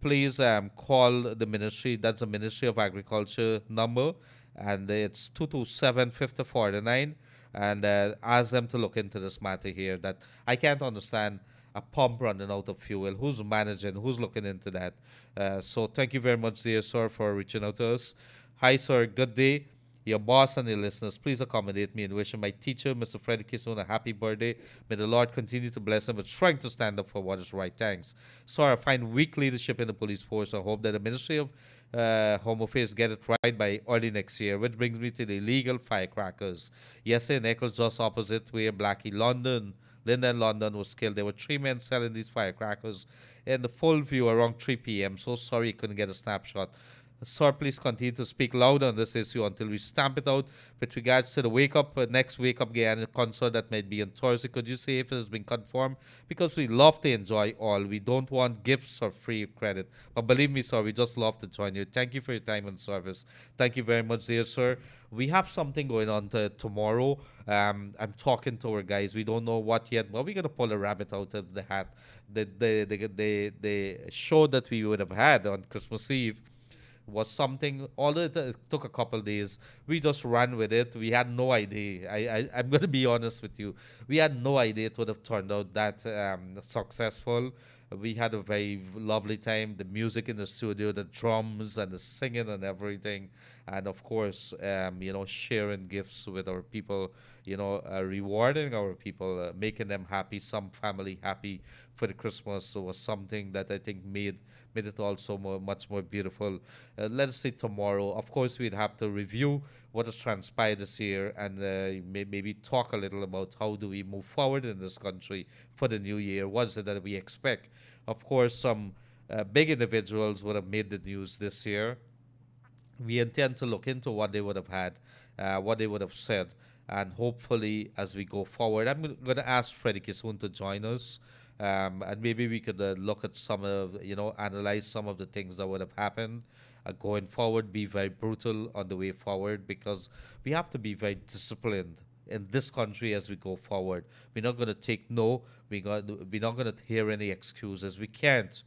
Please call the ministry. That's the Ministry of Agriculture number, and it's 227-5049, and ask them to look into this matter here. That I can't understand a pump running out of fuel. Who's managing? Who's looking into that? So thank you very much, dear sir, for reaching out to us. Hi, sir. Good day. Your boss and your listeners, please accommodate me in wishing my teacher, Mr. Frederick Kisun, a happy birthday. May the Lord continue to bless him with strength to stand up for what is right. Thanks. Sorry, I find weak leadership in the police force. I hope that the Ministry of Home Affairs get it right by early next year, which brings me to the illegal firecrackers. Yesterday in Eccles, just opposite where Blackie Linda in London was killed. There were 3 men selling these firecrackers in the full view around 3 p.m. So sorry you couldn't get a snapshot. Sir, please continue to speak loud on this issue until we stamp it out. With regards to the next Wake Up Guyana concert that might be on Thursday, could you say if it has been confirmed? Because we love to enjoy all. We don't want gifts or free credit. But believe me, sir, we just love to join you. Thank you for your time and service. Thank you very much, dear sir. We have something going on tomorrow. I'm talking to our guys. We don't know what yet, but we're gonna pull a rabbit out of the hat. The show that we would have had on Christmas Eve was something, although it took a couple days, we just ran with it. We had no idea. I'm going to be honest with you. We had no idea it would have turned out that successful. We had a very lovely time. The music in the studio, the drums and the singing and everything. And of course, sharing gifts with our people, rewarding our people, making them happy, some family happy for the Christmas. So was something that I think made it also much more beautiful. Let us say tomorrow. Of course, we'd have to review what has transpired this year and maybe talk a little about how do we move forward in this country for the new year. What is it that we expect? Of course, some big individuals would have made the news this year. We intend to look into what they would have had, what they would have said, and hopefully as we go forward, I'm going to ask Freddie Kisoon to join us, and maybe we could look at analyze some of the things that would have happened going forward, be very brutal on the way forward, because we have to be very disciplined in this country as we go forward. We're not going to take no. We're not going to hear any excuses. We can't.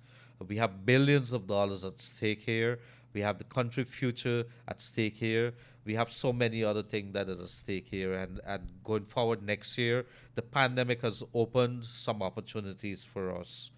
We have billions of dollars at stake here. We have the country future at stake here. We have so many other things that are at stake here. And going forward next year, the pandemic has opened some opportunities for us.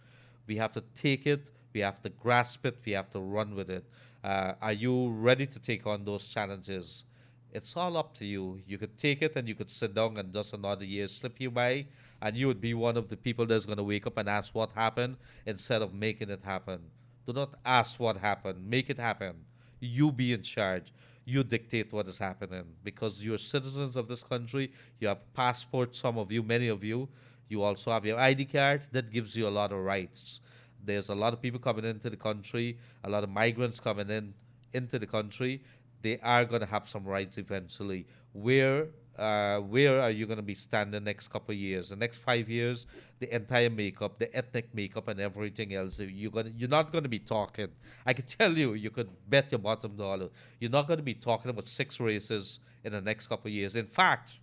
We have to take it. We have to grasp it. We have to run with it. Are you ready to take on those challenges? It's all up to you. You could take it and you could sit down and just another year slip you by, and you would be one of the people that's going to wake up and ask what happened instead of making it happen. Do not ask what happened. Make it happen. You be in charge. You dictate what is happening because you're citizens of this country. You have passports, some of you, many of you. You also have your ID card that gives you a lot of rights. There's a lot of people coming into the country, a lot of migrants coming into the country. They are going to have some rights eventually. Where are you going to be standing next couple of years? The next 5 years, the entire makeup, the ethnic makeup, and everything else. You're not going to be talking. I can tell you, you could bet your bottom dollar. You're not going to be talking about 6 races in the next couple of years. In fact,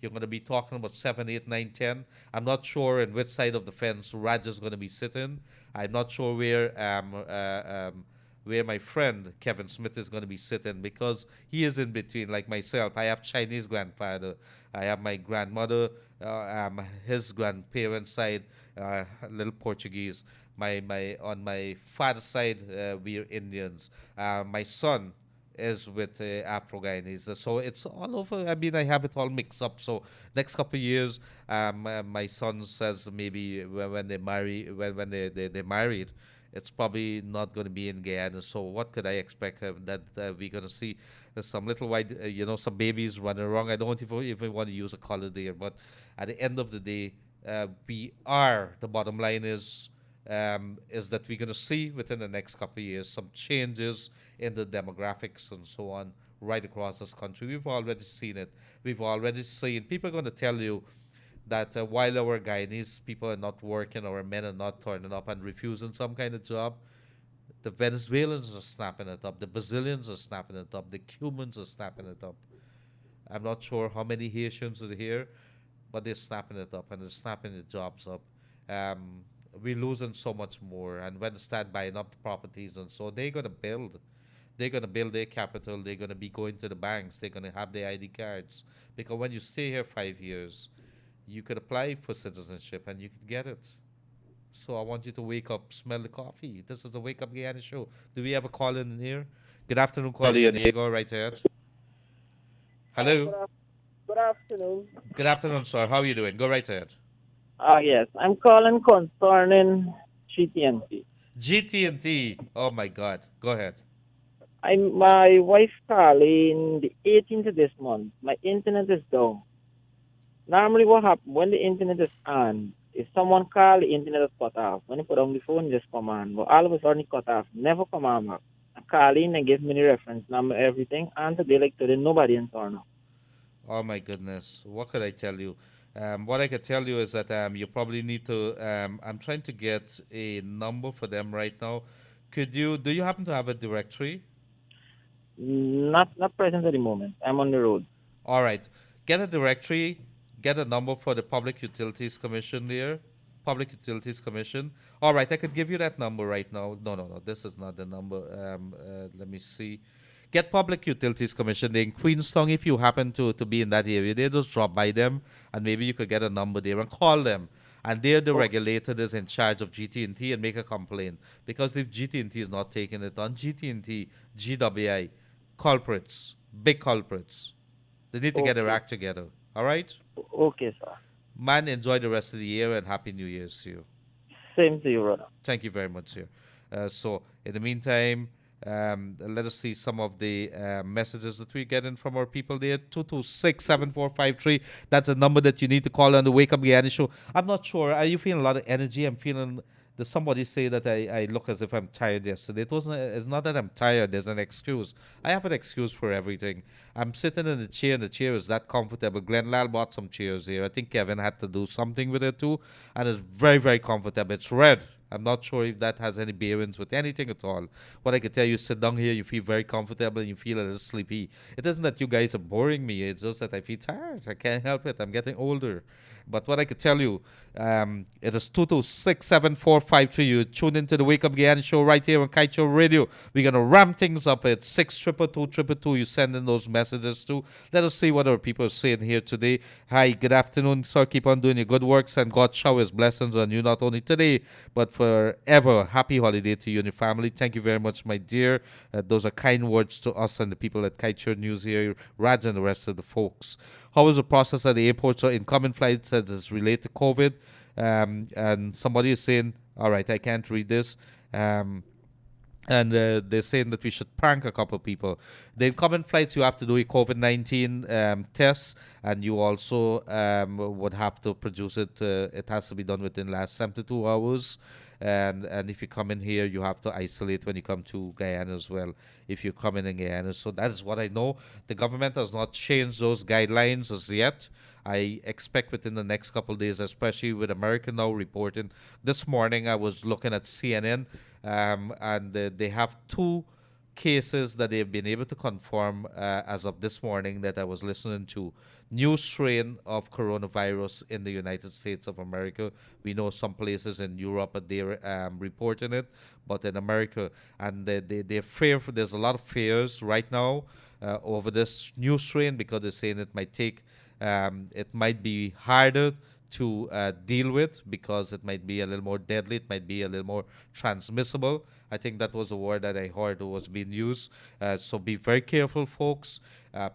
you're going to be talking about 7, 8, 9, 10. I'm not sure in which side of the fence Raj is going to be sitting. I'm not sure where my friend Kevin Smith is going to be sitting because he is in between, like myself. I have Chinese grandfather. I have my grandmother, his grandparents' side, a little Portuguese. On my father's side, we are Indians. My son is with Afro-Guyanese. So it's all over. I mean, I have it all mixed up. So next couple of years, my son says maybe when they marry, when they married, it's probably not going to be in Guyana. So what could I expect that we're going to see some little white, some babies running around. I don't even want to use a color there. But at the end of the day, the bottom line is that we're going to see within the next couple of years some changes in the demographics and so on right across this country. We've already seen it. We've already seen, people are going to tell you that while our Guyanese people are not working, our men are not turning up and refusing some kind of job, the Venezuelans are snapping it up, the Brazilians are snapping it up, the Cubans are snapping it up. I'm not sure how many Haitians are here, but they're snapping it up and they're snapping the jobs up. We're losing so much more, and when they start buying up the properties and so, they're gonna build. They're gonna build their capital. They're gonna be going to the banks. They're gonna have their ID cards because when you stay here 5 years, you could apply for citizenship and you could get it. So I want you to wake up, smell the coffee. This is the Wake Up Guyana show. Do we have a call in here? Good afternoon, caller in here. Go right ahead. Hello. Good afternoon. Good afternoon, sir. How are you doing? Go right ahead. Yes, I'm calling concerning GT&T. GT&T. Oh my God. Go ahead. My wife calling the 18th of this month. My internet is down. Normally what happens when the internet is on, if someone call, the internet is cut off. When you put on the phone, just come on. But all of a sudden it cut off. Never come on back. call in and give me the reference number, everything. And today, like today, nobody in town now. Oh my goodness, what could I tell you? What I could tell you is that you probably need to. I'm trying to get a number for them right now. Could you? Do you happen to have a directory? Not present at the moment. I'm on the road. All right. Get a directory, get a number for the Public Utilities Commission there. Public Utilities Commission. All right, I could give you that number right now. No, no, no. This is not the number. Let me see. Get Public Utilities Commission. They're in Queenstown. If you happen to be in that area, they just drop by them and maybe you could get a number there and call them. And they're the regulator that's in charge of GT&T and make a complaint. Because if GT&T is not taking it on, GT&T, GWI, culprits, big culprits. They need to get their Okay. act together. All right? Okay, sir. Man, enjoy the rest of the year and Happy New Year's to you. Same to you, brother. Thank you very much, sir. So, in the meantime, let us see some of the messages that we're getting from our people there. 226-7453. That's a number that you need to call on the Wake Up Guyana show. I'm not sure. Are you feeling a lot of energy? I'm feeling. Does somebody say that I look as if I'm tired yesterday? It wasn't. It's not that I'm tired. There's an excuse. I have an excuse for everything. I'm sitting in the chair, and the chair is that comfortable. Glenn Lal bought some chairs here. I think Kevin had to do something with it too, and it's very, very comfortable. It's red. I'm not sure if that has any bearings with anything at all. What I can tell you, sit down here, you feel very comfortable, and you feel a little sleepy. It isn't that you guys are boring me. It's just that I feel tired. I can't help it. I'm getting older. But what I could tell you, it is 226-7453. You tune into the Wake Up Guyana show right here on Kaieteur Radio. We're going to ramp things up at 6222222. You send in those messages too. Let us see what our people are saying here today. Hi, good afternoon, sir. Keep on doing your good works and God showers blessings on you not only today, but forever. Happy holiday to you and your family. Thank you very much, my dear. Those are kind words to us and the people at Kaieteur News here, Raj and the rest of the folks. How is the process at the airports or incoming flights as it's related to COVID? And somebody is saying, all right, I can't read this. And they're saying that we should prank a couple of people. The incoming flights, you have to do a COVID-19 test, and you also would have to produce it. It has to be done within the last 72 hours. And if you come in here, you have to isolate when you come to Guyana as well, if you come in Guyana. So that is what I know. The government has not changed those guidelines as yet. I expect within the next couple of days, especially with America now reporting. This morning, I was looking at CNN, and they have two cases that they've been able to confirm as of this morning that I was listening to. New strain of coronavirus in the United States of America. We know some places in Europe they're reporting it, but in America, and they're fear. There's a lot of fears right now over this new strain because they're saying it might be harder to deal with because it might be a little more deadly, it might be a little more transmissible. I think that was a word that I heard was being used. So be very careful, folks.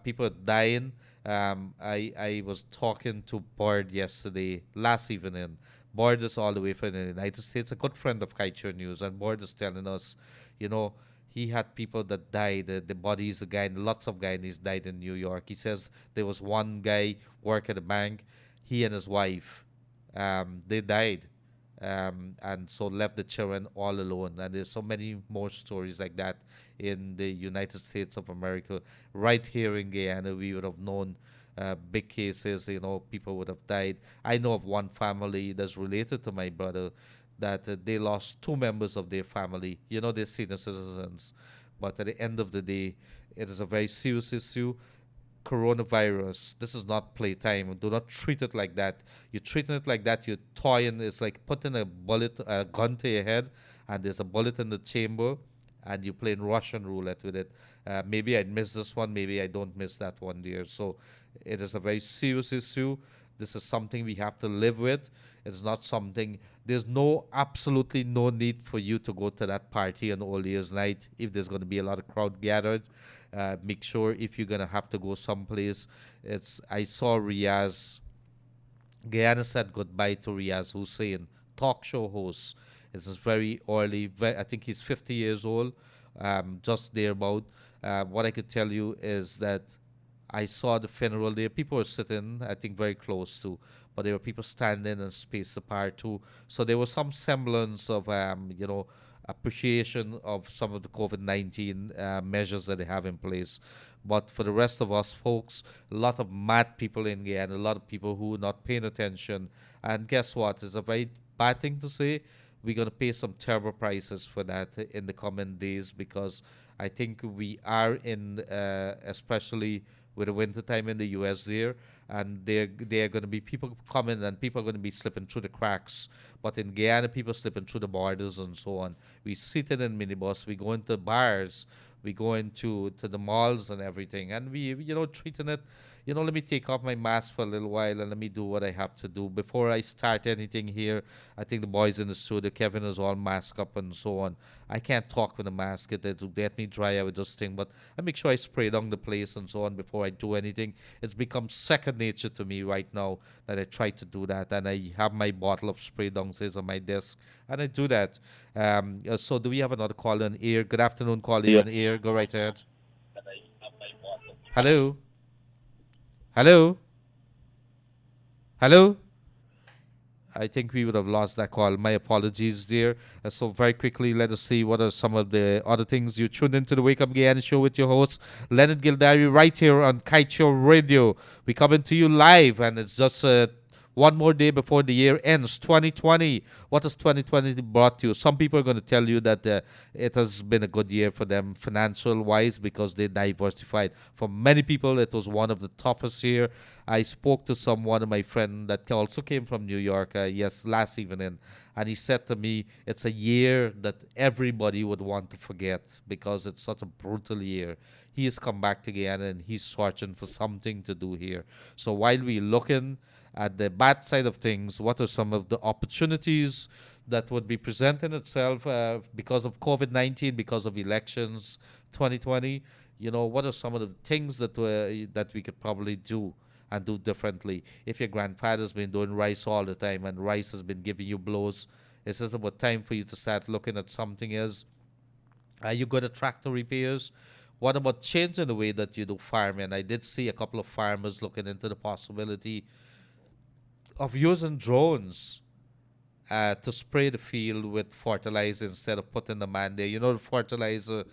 People are dying. I was talking to Bard last evening. Bard is all the way from the United States, a good friend of Kaieteur News, and Bard is telling us, he had people that died. The bodies, lots of Guyanese died in New York. He says there was one guy work at a bank. He and his wife, they died, and so left the children all alone. And there's so many more stories like that in the United States of America. Right here in Guyana, we would have known big cases. People would have died. I know of one family that's related to my brother that they lost two members of their family. They're senior citizens. But at the end of the day, it is a very serious issue. Coronavirus, this is not playtime. Do not treat it like that. You're treating it like that, you're toying. It's like putting a gun to your head, and there's a bullet in the chamber, and you're playing Russian roulette with it. Maybe I miss this one, maybe I don't miss that one, dear. So it is a very serious issue. This is something we have to live with. It's not something, there's absolutely no need for you to go to that party on Old Year's night if there's going to be a lot of crowd gathered. Make sure if you're going to have to go someplace. I saw Guyana said goodbye to Riaz Hussein, talk show host. It's very early. I think he's 50 years old, just thereabout. What I could tell you is that I saw the funeral there. People were sitting, I think, very close to, but there were people standing and spaced apart too. So there was some semblance of, appreciation of some of the COVID-19 measures that they have in place. But for the rest of us folks, a lot of mad people in Guyana, a lot of people who are not paying attention. And guess what? It's a very bad thing to say. We're going to pay some terrible prices for that in the coming days, because I think we are in, especially with the winter time in the US there, and there are going to be people coming and people are going to be slipping through the cracks. But in Guyana, people slipping through the borders and so on. We seated in minibus, we go into bars, we go into the malls and everything, and we treating it. Let me take off my mask for a little while and let me do what I have to do before I start anything here. I think the boys in the studio, Kevin, is all masked up and so on. I can't talk with a mask. It'll get me dry. I would just think, but I make sure I spray down the place and so on before I do anything. It's become second nature to me right now that I try to do that, and I have my bottle of spray downstairs on my desk, and I do that. So do we have another caller on air? Good afternoon, caller on air. Go right ahead. Hello. Hello? Hello? I think we would have lost that call. My apologies, dear. So very quickly, let us see what are some of the other things. You tuned into the Wake Up Guyana show with your host, Leonard Gildarie, right here on Kaieteur Radio. We coming to you live, and it's just one more day before the year ends, 2020. What has 2020 brought you? Some people are going to tell you that it has been a good year for them financial-wise because they diversified. For many people, it was one of the toughest year. I spoke to one of my friends that also came from New York, last evening, and he said to me, it's a year that everybody would want to forget because it's such a brutal year. He has come back to Guyana and he's searching for something to do here. So while we're looking at the bad side of things, what are some of the opportunities that would be presenting itself because of COVID-19, because of elections 2020? What are some of the things that we could probably do and do differently? If your grandfather's been doing rice all the time and rice has been giving you blows, is it about time for you to start looking at something else? Are you good at tractor repairs? What about changing the way that you do farming? I did see a couple of farmers looking into the possibility of using drones to spray the field with fertilizer instead of putting the man there. The fertilizer,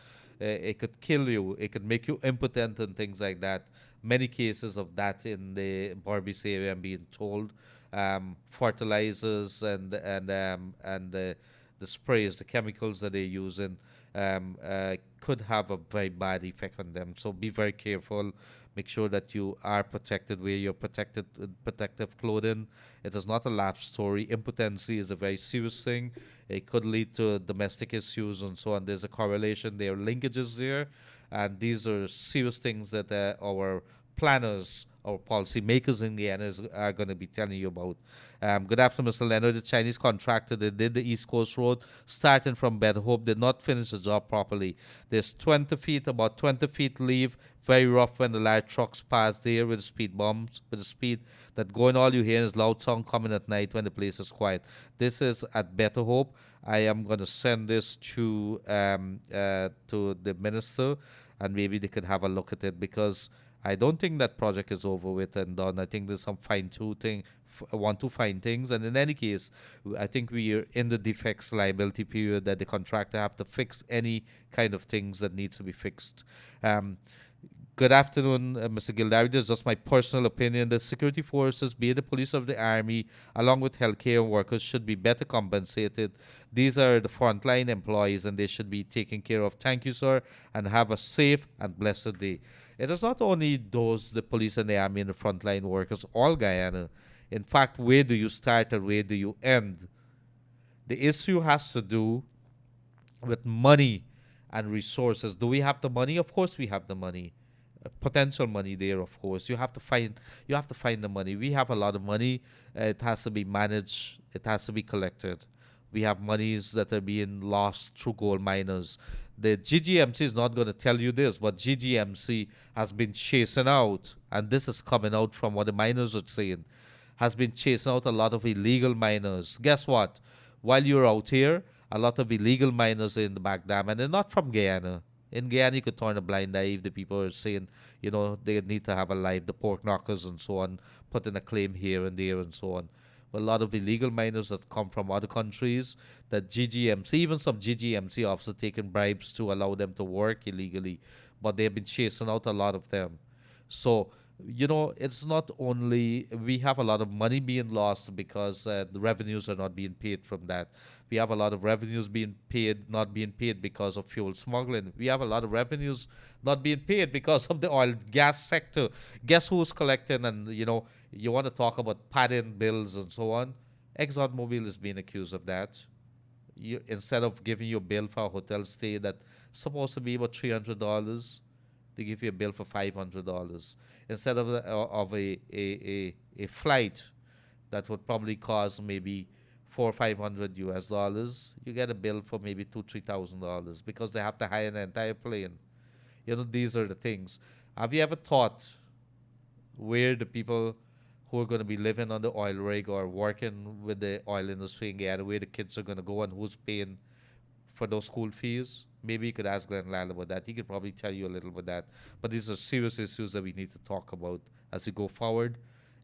it could kill you. It could make you impotent and things like that. Many cases of that in the Berbice area, I'm being told. Fertilizers and the sprays, the chemicals that they're using could have a very bad effect on them. So be very careful. Make sure that you are protected, wear your protective clothing. It is not a laugh story. Impotency is a very serious thing. It could lead to domestic issues and so on. There's a correlation. There are linkages there. And these are serious things that our planners, our policy makers in Guyana are going to be telling you about. Good afternoon, Mr. Leonard. The Chinese contractor that did the East Coast Road, starting from Better Hope, did not finish the job properly. There's about 20 feet leave. Very rough when the large trucks pass there with the speed bumps, with the speed that going, all you hear is loud sound coming at night when the place is quiet. This is at Better Hope. I am going to send this to the minister, and maybe they could have a look at it, because I don't think that project is over with and done. I think there's some fine-tuning, want to find things. And in any case, I think we are in the defects liability period that the contractor have to fix any kind of things that needs to be fixed. Good afternoon, Mr. Gildarie. This is just my personal opinion. The security forces, be it the police or the army, along with healthcare workers, should be better compensated. These are the frontline employees, and they should be taken care of. Thank you, sir, and have a safe and blessed day. It is not only the police and the army and the frontline workers, all Guyana. In fact, where do you start and where do you end? The issue has to do with money and resources. Do we have the money? Of course we have the money. Potential money there, of course. You have to find the money. We have a lot of money. It has to be managed. It has to be collected. We have monies that are being lost through gold miners. The GGMC is not going to tell you this, but GGMC has been chasing out, and this is coming out from what the miners are saying, has been chasing out a lot of illegal miners. Guess what? While you're out here, a lot of illegal miners are in the back dam, and they're not from Guyana. In Guyana, you could turn a blind eye if the people are saying, they need to have a life, the pork knockers and so on, put in a claim here and there and so on. a lot of illegal miners that come from other countries, that GGMC, even some GGMC officers taking bribes to allow them to work illegally, but they've been chasing out a lot of them. So, it's not only we have a lot of money being lost because the revenues are not being paid from that. We have a lot of revenues being paid, not being paid because of fuel smuggling. We have a lot of revenues not being paid because of the oil gas sector. Guess who's collecting? And you want to talk about padding bills and so on. ExxonMobil is being accused of that. Instead of giving you a bill for a hotel stay that's supposed to be about $300, they give you a bill for $500. Instead of a flight that would probably cost maybe 400 or 500 US dollars, you get a bill for maybe $2,000-3,000 because they have to hire an entire plane. These are the things. Have you ever thought where the people who are going to be living on the oil rig or working with the oil industry in Guyana, where the kids are going to go and who's paying for those school fees? Maybe you could ask Glenn Lal about that. He could probably tell you a little about that. But these are serious issues that we need to talk about as we go forward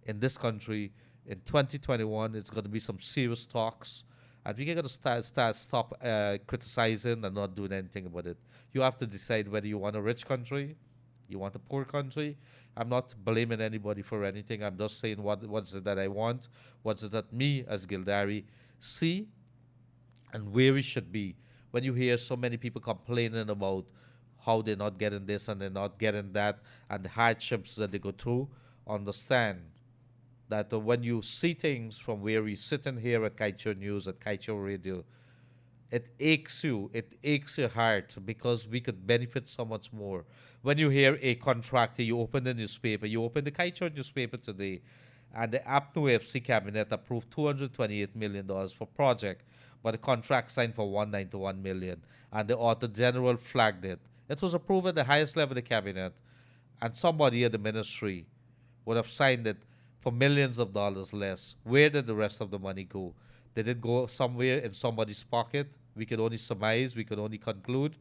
in this country. In 2021, it's going to be some serious talks, and we're going to stop criticizing and not doing anything about it. You have to decide whether you want a rich country, you want a poor country. I'm not blaming anybody for anything. I'm just saying what's it that I want, what's it that me as Gildarie see, and where we should be. When you hear so many people complaining about how they're not getting this and they're not getting that and the hardships that they go through, understand that when you see things from where we sit in here at Kaieteur News, at Kaieteur Radio, it aches your heart because we could benefit so much more. When you hear a contractor, you open the newspaper, you open the Kaieteur newspaper today, and the APNU FC cabinet approved $228 million for project, but the contract signed for $191 million, and the author general flagged it. It was approved at the highest level of the cabinet, and somebody at the ministry would have signed it for millions of dollars less. Where did the rest of the money go? Did it go somewhere in somebody's pocket? We can only surmise, we can only conclude,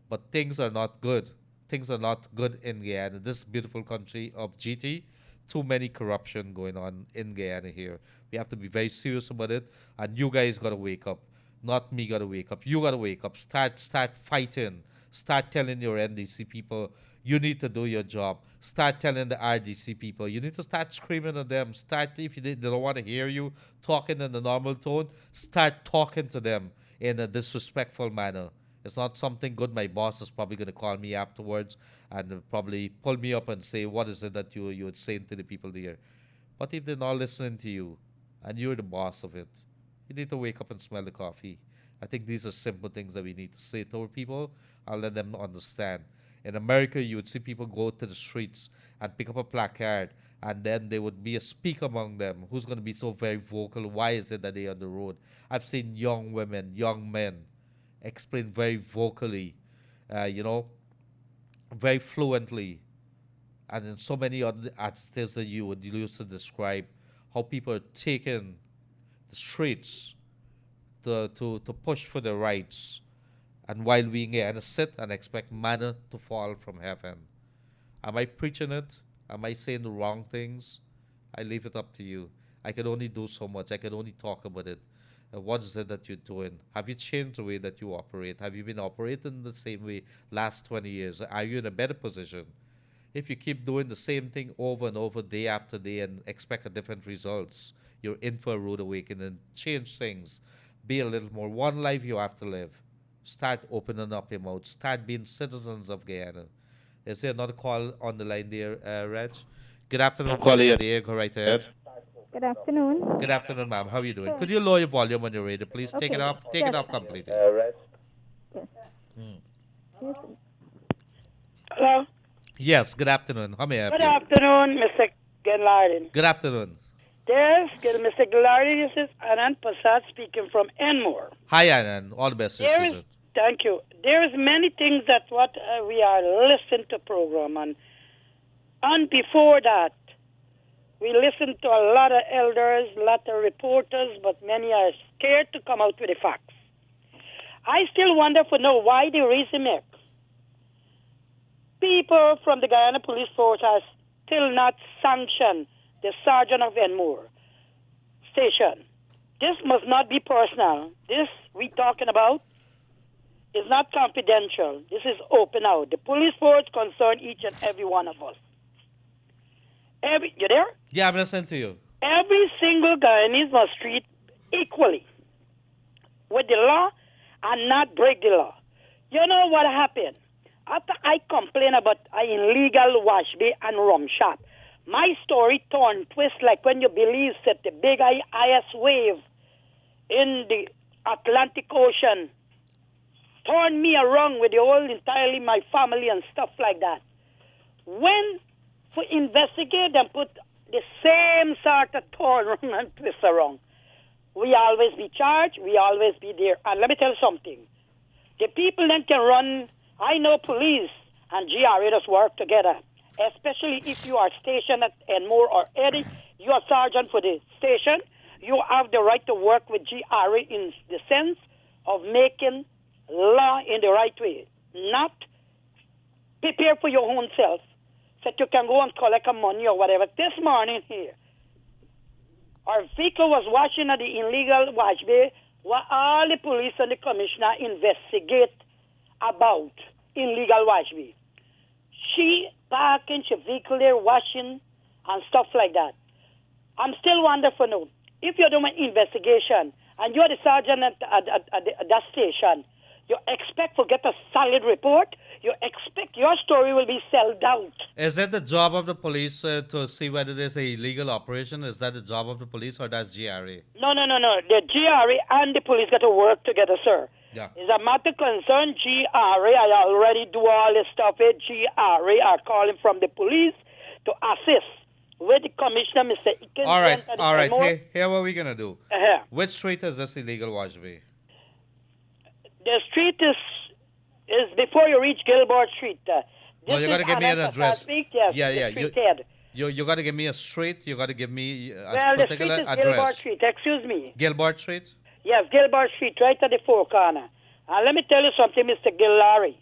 but things are not good. Things are not good in Guyana, this beautiful country of GT. Too many corruption going on in Guyana here. We have to be very serious about it, and you guys gotta wake up. Not me gotta wake up. You gotta wake up. Start fighting. Start telling your NDC people you need to do your job. Start telling the RDC people you need to start screaming at them. Start, if they don't want to hear you talking in the normal tone, start talking to them in a disrespectful manner. It's not something good. My boss is probably going to call me afterwards and probably pull me up and say, what is it that you would say to the people there? But if they're not listening to you and you're the boss of it, you need to wake up and smell the coffee. I think these are simple things that we need to say to our people and let them understand. In America, you would see people go to the streets and pick up a placard, and then there would be a speaker among them who's going to be so very vocal. Why is it that they're on the road? I've seen young women, young men explain very vocally, very fluently, and in so many other adjectives that you would use to describe how people are taking the streets to push for their rights, and while we can sit and expect manna to fall from heaven. Am I preaching it? Am I saying the wrong things? I leave it up to you. I can only do so much. I can only talk about it. What is it that you're doing? Have you changed the way that you operate? Have you been operating the same way last 20 years? Are you in a better position? If you keep doing the same thing over and over, day after day, and expect a different results, you're in for a rude awakening. Change things. Be a little more. One life you have to live. Start opening up your mouth. Start being citizens of Guyana. Is there another call on the line there, Reg? Good afternoon, caller. There, go right ahead. Good afternoon. Good afternoon, ma'am. How are you doing? Could you lower your volume on your radio, please? Take it Okay. off. Take it off completely. Yes. Mm. Yes. Hello. Yes. Good afternoon. How may I help Good you? afternoon, Mr. Gildarie. Good afternoon. Yes, Mr. Gildarie, this is Anand Prasad speaking from Enmore. Hi, Anand. All the best this There is, season. thank you. There is many things that what we are listening to program and before that, we listen to a lot of elders, a lot of reporters, but many are scared to come out with the facts. I still wonder to know why the reason make people from the Guyana Police Force are still not sanctioned the sergeant of Enmore station. This must not be personal. This we talking about is not confidential. This is open out. The police force concern each and every one of us. You there? Yeah, I'm listening to you. Every single Guyanese must treat equally with the law and not break the law. You know what happened? After I complained about an illegal wash bay and rum shop, my story turned twist like when you believe that the big ice wave in the Atlantic Ocean turned me around with the whole entirely my family and stuff like that. When we investigate and put the same sort of turn around and twist around, we always be charged, we always be there. And let me tell you something. The people then can run, I know police and GRA just work together, especially if you are stationed at Enmore or Eddie, you are sergeant for the station, you have the right to work with GRA in the sense of making law in the right way, not prepare for your own self so that you can go and collect money or whatever. This morning here, our vehicle was washing at the illegal wash bay while all the police and the commissioner investigate about illegal wash bay. She parking her vehicle there washing and stuff like that. I'm still wonderful now. If you're doing an investigation and you're the sergeant at that station, you expect to get a solid report. You expect your story will be sold out. Is that the job of the police to see whether there's a illegal operation? Is that the job of the police or that's GRA? No. The GRA and the police got to work together, sir. Yeah. It's a matter concern GRA. I already do all this stuff. GRA are calling from the police to assist with the commissioner, Mr. Eakins. All right. Here what we're going to do. Uh-huh. Which street is this illegal wash bay? The street is before you reach Gilbert Street. No, you got to give me an address. Yes, Yeah. You got to give me a street. You got to give me a particular the street is address. Gilbert Street. Excuse me. Gilbert Street? Yes, Gilbert Street, right at the four corner. And let me tell you something, Mr. Gildarie.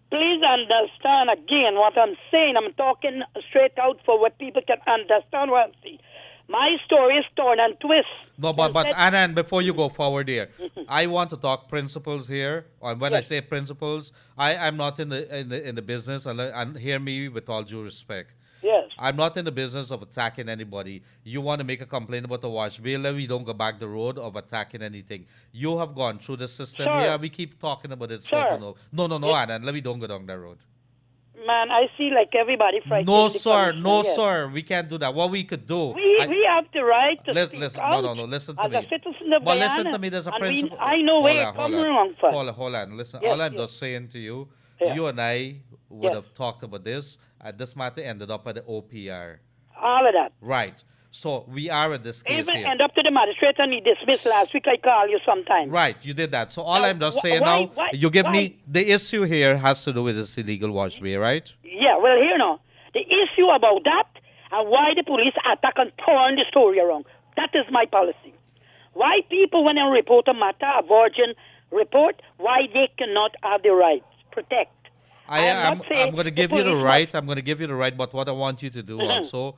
Please understand again what I'm saying. I'm talking straight out for what people can understand what I'm saying. My story is torn and twist. No, but Anna, before you go forward here, I want to talk principles here. And when I say principles, I'm not in the business, and hear me with all due respect. Yes. I'm not in the business of attacking anybody. You want to make a complaint about the wash bill, we don't go back the road of attacking anything. You have gone through the system here. We keep talking about it. Sure. No, Anna, let me don't go down that road. Man, I see like everybody frightened. No, sir. We can't do that. What we could do. We have the right to listen. out No. Listen to as me. a citizen of But Guyana, listen to me. There's a principle. I know where you're coming wrong from. Hold on. Listen. Yes, all I'm just saying to you, you and I would have talked about this. This matter ended up at the OPR. All of that. Right. So we are at this case Even here. end up to the magistrate and he dismissed last week. I call you sometime. Right, you did that. So all I'm just saying why- now, you give me the issue here has to do with this illegal wash bay, right? Yeah, well, here now. The issue about that and why the police attack and turn the story around. That is my policy. Why people, when they report a matter, a virgin report, why they cannot have the right protect. I'm going to give you the right. I'm going to give you the right. But what I want you to do also,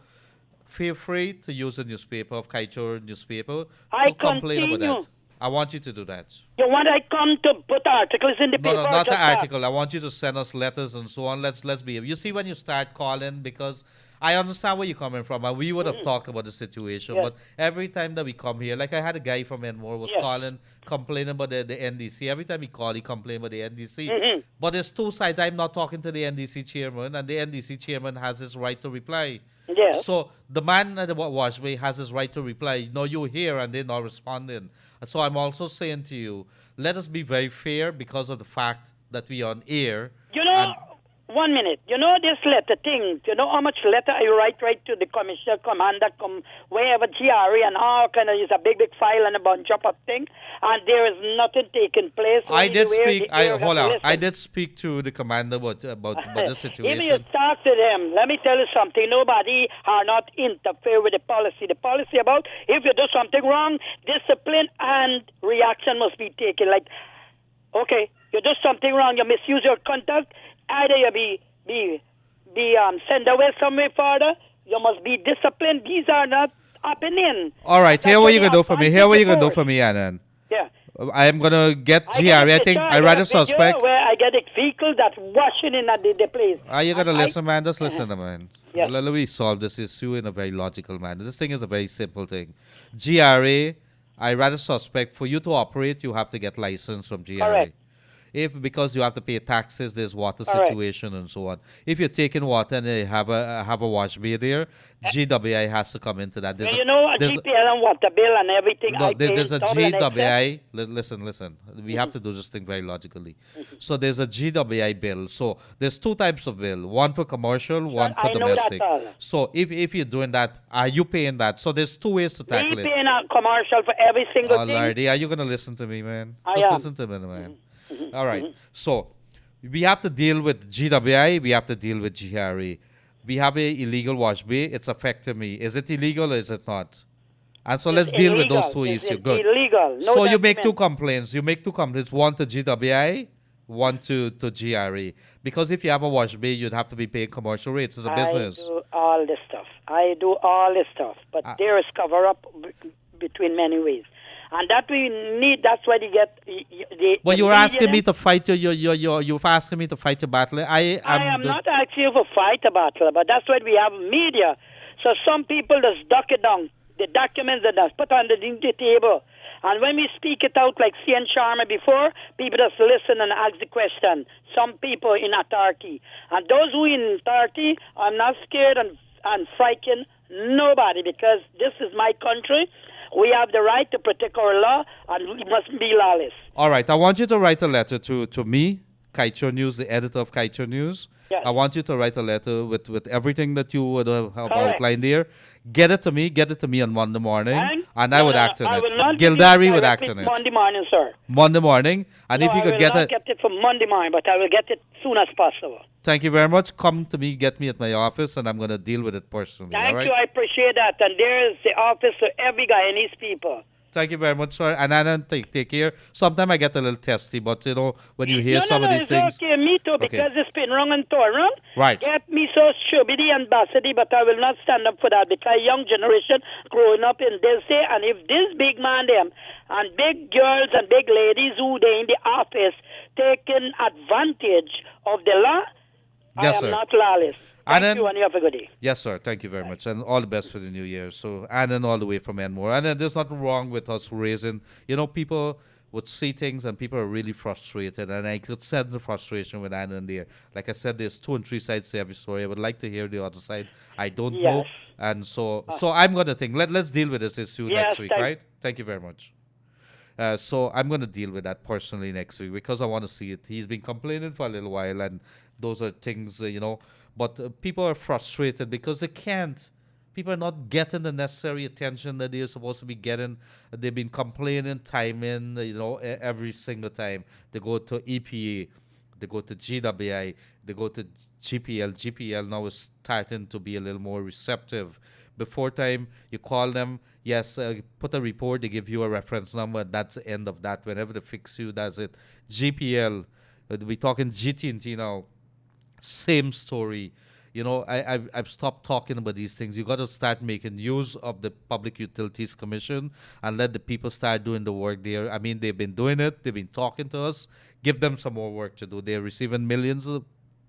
feel free to use the newspaper of Kaieteur newspaper to complain about that. I want you to do that. You want I come to put articles in the paper? No, not the article. I want you to send us letters and so on. Let's be. You see, when you start calling, because I understand where you're coming from, and we would have talked about the situation. But every time that we come here, like I had a guy from Enmore was calling, complaining about the NDC. Every time he called, he complained about the NDC. But there's two sides. I'm not talking to the NDC chairman, and the NDC chairman has his right to reply. Yes. So the man at the washway has his right to reply. No, you're here and they're not responding. So I'm also saying to you, let us be very fair because of the fact that we are on air. You know, 1 minute. You know this letter thing. You know how much letter I write to the commissioner, commander, wherever GRE and all kind of is a big file and a bunch of thing, and there is nothing taking place. I did speak. I did speak to the commander about the situation. Even you talk to them, let me tell you something. Nobody are not interfere with the policy. The policy about if you do something wrong, discipline and reaction must be taken. Like, okay, you do something wrong, you misuse your contact. Either you be sent away somewhere further, you must be disciplined. These are not happening. All right, That's here what you they gonna do for me. advance Here what the you gonna do force. for me, Annan. Yeah. I am gonna get I GRE. get a I think picture, I get rather a video suspect. where I get a vehicle that's washing in at the place. Are you gonna And I- listen, man? Just listen, man. Yes. Let me solve this issue in a very logical manner. This thing is a very simple thing. GRA, I rather suspect for you to operate, you have to get license from GRA. Correct. If because you have to pay taxes, there's water Correct. situation and so on. If you're taking water and they have a wash bay there, GWI has to come into that. Well, you know, a there's GPL and water bill and everything. no, I pay there's a double and excess. GWI. Listen. We have to do this thing very logically. So there's a GWI bill. So there's two types of bill: one for commercial, one for I know that domestic. all. So if you're doing that, are you paying that? So there's two ways to We tackle it. paying a commercial for every single Oh, thing. Lordy, are you gonna listen to me, man? I Just am. listen to me, man. All right. So we have to deal with GWI. We have to deal with GRA. We have a illegal wash bay. It's affecting me. Is it illegal or is it not? And so let's It's deal with those illegal. two It's issues. Good. illegal. No So you make two document. complaints. You make two complaints. One to GWI, one to GRA. Because if you have a wash bay, you'd have to be paying commercial rates. It's a business. I do all this stuff. But there is cover up between many ways. And that we need, that's why you get the Well, the you're media asking me them. to fight you're asking me to fight your battle. I am not asking you for fight a battle, but that's why we have media. So some people just duck it down. The documents that that's put on the table. And when we speak it out like CN Sharma before, people just listen and ask the question. Some people in authority. And those who in authority, I'm not scared and frightened nobody because this is my country. We have the right to protect our law and we must be lawless. All right, I want you to write a letter to me, Kaieteur News, the editor of Kaieteur News. Yes. I want you to write a letter with everything that you would have Correct. outlined here. Get it to me on Monday morning, and I would act on I it. will not give you Gildarie would act directly on it. Monday morning, sir. Monday morning, and No, if you I could will get not it, get it for Monday morning, but I will get it soon as possible. thank you very much. Come to me, get me at my office, and I'm going to deal with it personally. Thank all right? you, I appreciate that. And there is the office for every guy and his people. Thank you very much, sir. And Anna, take care. Sometimes I get a little testy, but you know when you hear some of these it's things. okay, me too, Okay. because it's been wrong and torn. Right. Get me so shubby and bassity, but I will not stand up for that because young generation growing up in this day, and if this big man them and big girls and big ladies who they in the office taking advantage of the law, Yes, I am sir. not lawless. And Thank then- you, and you have a good day. Yes, sir. Thank you very much. And all the best for the new year. So, Annan all the way from Enmore. And then there's nothing wrong with us raising, people would see things and people are really frustrated. And I could sense the frustration with Annan there. Like I said, there's 2 and 3 sides to every story. I would like to hear the other side. I don't know. Yes. And so I'm going to think, let's deal with this issue Yes, next week, thank- right? Thank you very much. So I'm going to deal with that personally next week because I want to see it. He's been complaining for a little while, and those are things, But people are frustrated because they can't. People are not getting the necessary attention that they're supposed to be getting. They've been complaining time in, every single time. They go to EPA, they go to GWI, they go to GPL. GPL now is starting to be a little more receptive. Before time, you call them, yes, put a report, they give you a reference number, that's the end of that. Whenever they fix you, that's it. GPL, we're talking GT&T now, same story. I've stopped talking about these things. You got to start making use of the Public Utilities Commission and let the people start doing the work there. I mean, they've been doing it. They've been talking to us. Give them some more work to do. They're receiving millions of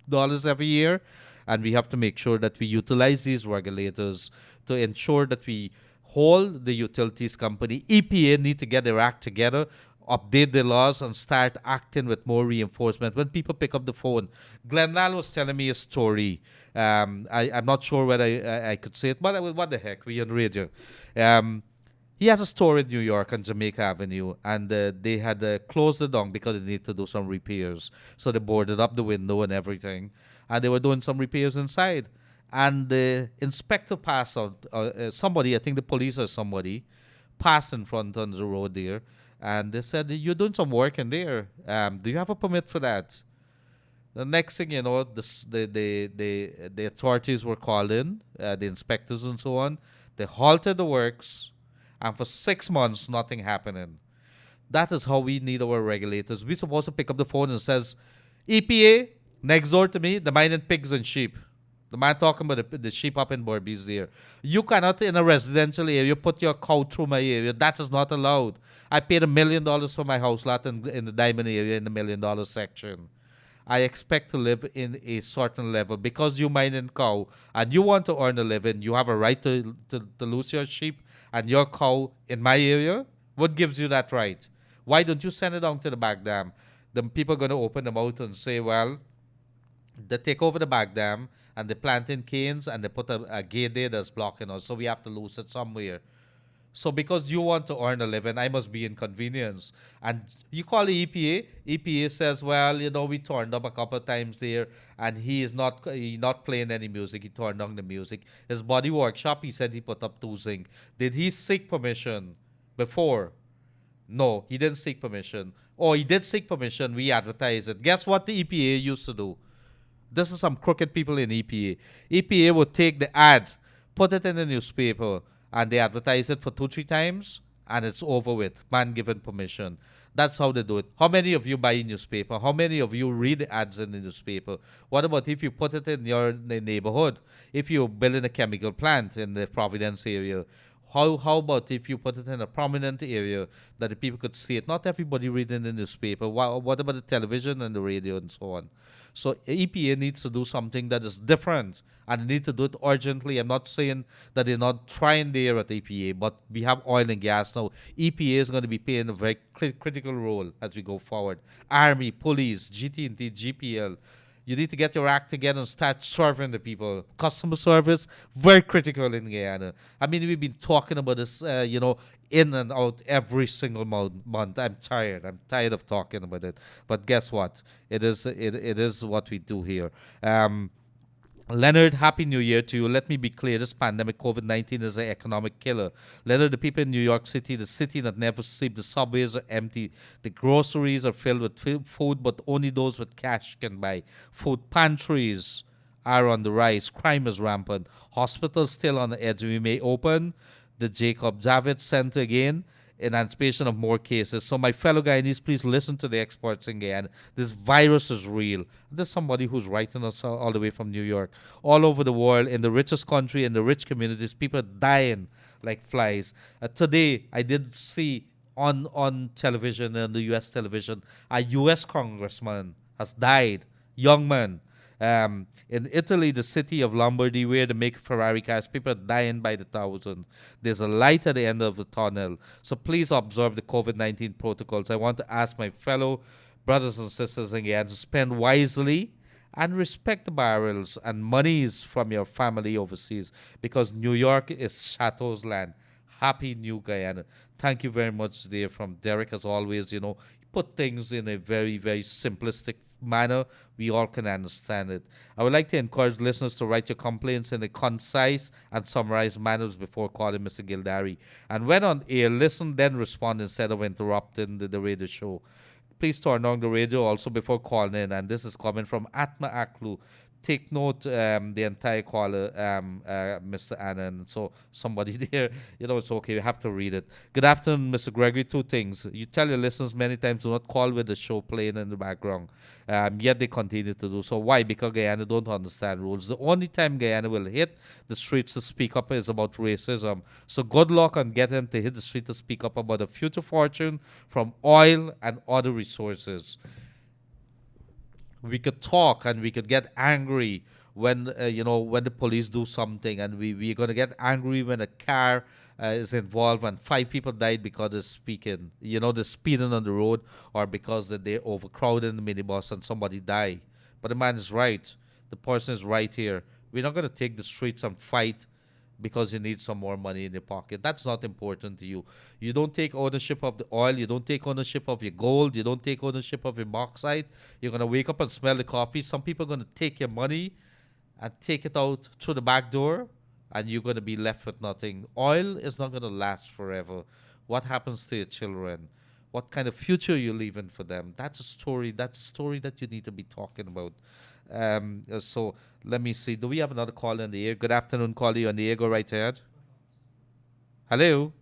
dollars every year, and we have to make sure that we utilize these regulators to ensure that we hold the utilities company. EPA need to get their act together, update the laws, and start acting with more reinforcement. When people pick up the phone, Glennal was telling me a story. I'm not sure whether I could say it, but what the heck, we on radio. He has a store in New York on Jamaica Avenue, and they had closed it down because they need to do some repairs. So they boarded up the window and everything, and they were doing some repairs inside. And the inspector passed out, somebody, I think the police or somebody, passed in front on the road there, and they said, "You're doing some work in there. Do you have a permit for that?" The next thing you know, the authorities were called in, the inspectors and so on. They halted the works, and for 6 months, nothing happening. That is how we need our regulators. We're supposed to pick up the phone and says, "EPA, next door to me, they're mining pigs and sheep." The man talking about the sheep up in Burbies there. You cannot in a residential area put your cow through my area. That is not allowed. I paid $1 million for my house lot in the diamond area in the $1 million section. I expect to live in a certain level because you mine and cow and you want to earn a living. You have a right to lose your sheep and your cow in my area. What gives you that right? Why don't you send it down to the back dam? The people are going to open the mouth and say, well, they take over the back dam and they plant in canes and they put a gate there that's blocking us. So we have to lose it somewhere. So because you want to earn a living, I must be inconvenienced. And you call the EPA. EPA says, well, we turned up a couple of times there, and he not playing any music. He turned on the music. His body workshop, he said he put up 2 zinc. Did he seek permission before? No, he didn't seek permission. Or he did seek permission. We advertised it. Guess what the EPA used to do? This is some crooked people in EPA. EPA would take the ad, put it in the newspaper, and they advertise it for 2-3 times, and it's over with. Man given permission. That's how they do it. How many of you buy a newspaper? How many of you read the ads in the newspaper? What about if you put it in your neighborhood? If you're building a chemical plant in the Providence area, how about if you put it in a prominent area that the people could see it? Not everybody reading the newspaper. What about the television and the radio and so on? So EPA needs to do something that is different, and they need to do it urgently. I'm not saying that they're not trying there at EPA, but we have oil and gas now. EPA is going to be playing a very critical role as we go forward. Army, police, GT&T, GPL. You need to get your act together and start serving the people. Customer service, very critical in Guyana. I mean, we've been talking about this, in and out every single month. I'm tired. I'm tired of talking about it. But guess what? It is what we do here. Leonard, Happy New Year to you. Let me be clear. This pandemic, COVID-19, is an economic killer. Leonard, the people in New York City, the city that never sleeps, the subways are empty. The groceries are filled with food, but only those with cash can buy. Food pantries are on the rise. Crime is rampant. Hospitals still on the edge. We may open the Jacob Javits Center again in anticipation of more cases. So my fellow Guyanese, please listen to the experts in Guyana. This virus is real. There's somebody who's writing us all the way from New York. All over the world, in the richest country, in the rich communities, people are dying like flies. Today, I did see on television, on the U.S. television, a U.S. congressman has died. Young man. In Italy, the city of Lombardy, where they make Ferrari cars, people are dying by the thousand. There's a light at the end of the tunnel. So please observe the COVID-19 protocols. I want to ask my fellow brothers and sisters again to spend wisely and respect the barrels and monies from your family overseas, because New York is Chateau's land. Happy New Guyana. Thank you very much, dear, from Derek, as always. Put things in a very, very simplistic manner. We all can understand it. I would like to encourage listeners to write your complaints in a concise and summarized manner before calling Mr. Gildarie. And when on air, listen, then respond instead of interrupting the radio show. Please turn on the radio also before calling in. And this is coming from Atma Aklu. Take note, the entire caller, Mr. Annan. So somebody there, it's okay. You have to read it. Good afternoon, Mr. Gregory. 2 things. You tell your listeners many times do not call with the show playing in the background. Yet they continue to do so. Why? Because Guyana don't understand rules. The only time Guyana will hit the streets to speak up is about racism. So good luck on getting them to hit the street to speak up about a future fortune from oil and other resources. We could talk and we could get angry when when the police do something, and we're going to get angry when a car is involved and 5 people died because they're speaking, they're speeding on the road, or because they're overcrowded in the minibus and somebody died. But the man is right. The person is right here. We're not going to take the streets and fight because you need some more money in your pocket. That's not important to you. You don't take ownership of the oil. You don't take ownership of your gold. You don't take ownership of your bauxite. You're going to wake up and smell the coffee. Some people are going to take your money and take it out through the back door, and you're going to be left with nothing. Oil is not going to last forever. What happens to your children? What kind of future you're leaving for them? That's a story. That's a story that you need to be talking about. So let me see. Do we have another call in the air? Good afternoon, caller. You on the air? Go right ahead. Hello.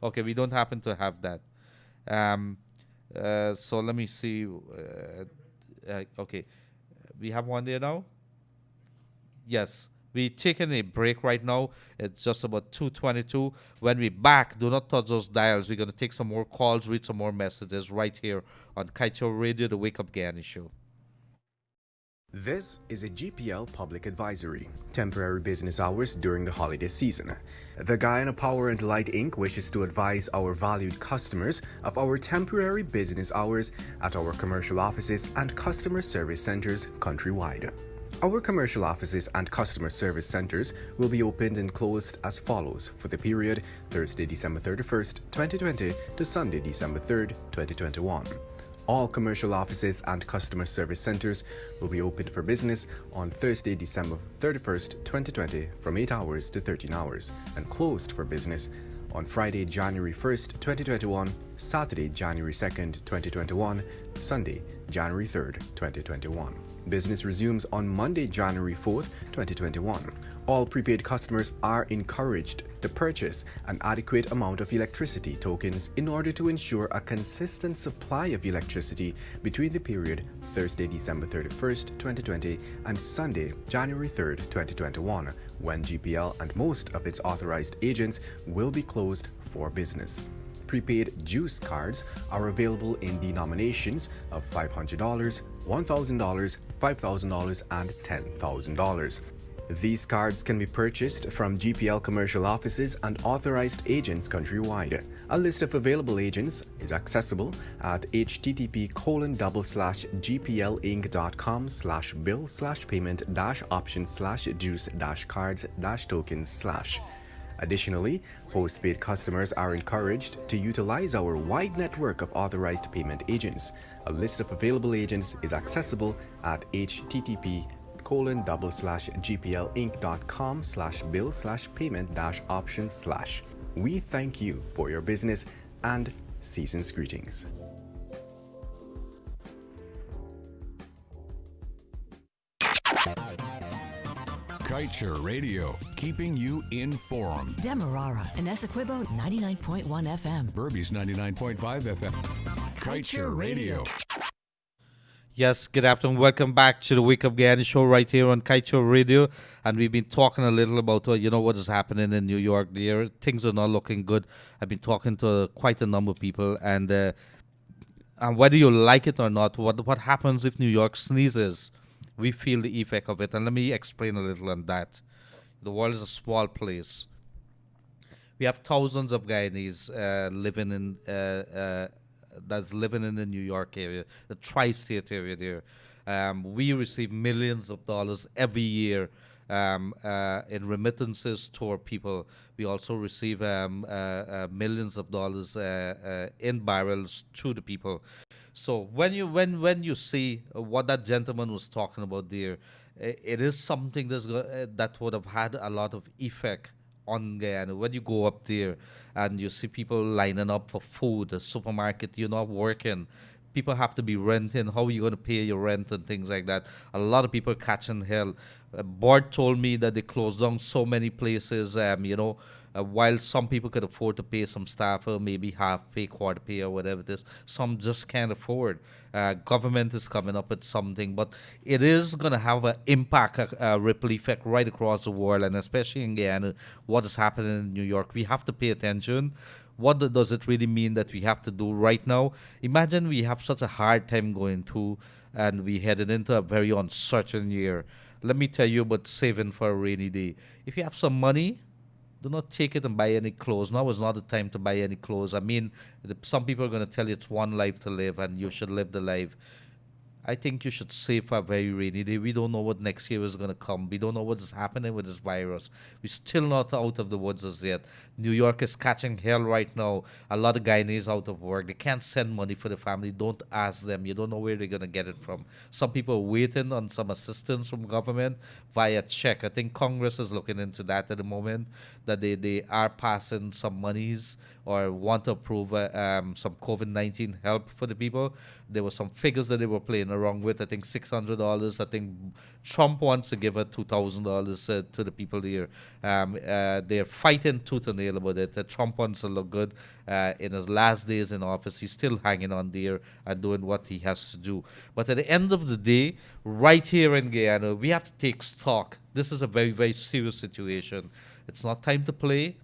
Okay, we don't happen to have that. So let me see. Okay, we have one there now. Yes, we taking a break right now. It's just about 2:22. When we back, do not touch those dials. We're gonna take some more calls, read some more messages right here on Kaieteur Radio, the Wake Up Guyana show. This is a GPL public advisory. Temporary business hours during the holiday season. The Guyana Power and Light Inc. wishes to advise our valued customers of our temporary business hours at our commercial offices and customer service centers countrywide. Our commercial offices and customer service centers will be opened and closed as follows for the period Thursday, December 31st, 2020 to Sunday, December 3rd, 2021. All commercial offices and customer service centers will be opened for business on Thursday, December 31st, 2020 from 8 hours to 13 hours and closed for business on Friday, January 1st, 2021, Saturday, January 2nd, 2021, Sunday, January 3rd, 2021. Business resumes on Monday, January 4th, 2021. All prepaid customers are encouraged to purchase an adequate amount of electricity tokens in order to ensure a consistent supply of electricity between the period Thursday, December 31st, 2020 and Sunday, January 3rd, 2021, when GPL and most of its authorized agents will be closed for business. Prepaid juice cards are available in denominations of $500, $1,000, $5,000, and $10,000. These cards can be purchased from GPL commercial offices and authorized agents countrywide. A list of available agents is accessible at http://gpl.com/bill/payment-options/juice-cards-tokens/. Additionally, postpaid customers are encouraged to utilize our wide network of authorized payment agents. A list of available agents is accessible at http://gplinc.com/bill/payment-options/. We thank you for your business and season's greetings. Kaieteur Radio, keeping you informed. Demerara and Essequibo 99.1 FM. Burby's 99.5 FM. Kaieteur Radio. Yes, good afternoon. Welcome back to the Wake Up Guyana show right here on Kaieteur Radio. And we've been talking a little about what is happening in New York there. Things are not looking good. I've been talking to quite a number of people, and whether you like it or not, what happens if New York sneezes? We feel the effect of it. And let me explain a little on that. The world is a small place. We have thousands of Guyanese living in that's living in the New York area, the tri-state area there. We receive millions of dollars every year in remittances to our people. We also receive millions of dollars in barrels to the people. So when you see what that gentleman was talking about there, it is something that would have had a lot of effect on Guyana. When you go up there and you see people lining up for food, the supermarket, you're not working. People have to be renting. How are you going to pay your rent and things like that? A lot of people are catching hell. Board told me that they closed down so many places, while some people could afford to pay some staff or maybe half pay, quarter pay or whatever it is, some just can't afford. Government is coming up with something, but it is going to have an impact, a ripple effect right across the world, and especially in Guyana, what is happening in New York. We have to pay attention. What does it really mean that we have to do right now? Imagine we have such a hard time going through and we headed into a very uncertain year. Let me tell you about saving for a rainy day. If you have some money, do not take it and buy any clothes. Now is not the time to buy any clothes. I mean, some people are going to tell you it's one life to live and you should live the life. I think you should save for a very rainy day. We don't know what next year is going to come. We don't know what is happening with this virus. We're still not out of the woods as yet. New York is catching hell right now. A lot of Guyanese out of work. They can't send money for the family. Don't ask them. You don't know where they're going to get it from. Some people are waiting on some assistance from government via check. I think Congress is looking into that at the moment, that they are passing some monies or want to approve some COVID-19 help for the people. There were some figures that they were playing around with. I think $600. I think Trump wants to give $2,000 to the people there. They're fighting tooth and nail about it. Trump wants to look good in his last days in office. He's still hanging on there and doing what he has to do. But at the end of the day, right here in Guyana, we have to take stock This is a very, very serious situation. It's not time to play.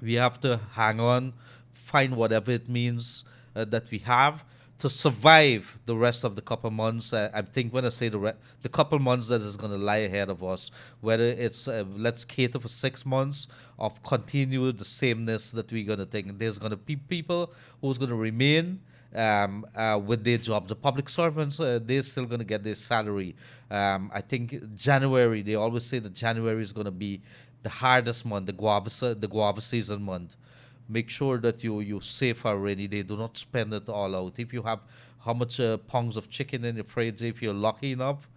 We have to hang on, find whatever it means that we have to survive the rest of the couple months. I think when I say the couple months that is going to lie ahead of us, whether it's let's cater for 6 months of continue the sameness that we're going to take. There's going to be people who's going to remain with their jobs. The public servants, they're still going to get their salary. I think January, they always say that January is going to be the hardest month, the guava season month. Make sure that you save for a rainy day. Do not spend it all out. If you have how much pounds of chicken in your fridge, if you're lucky enough,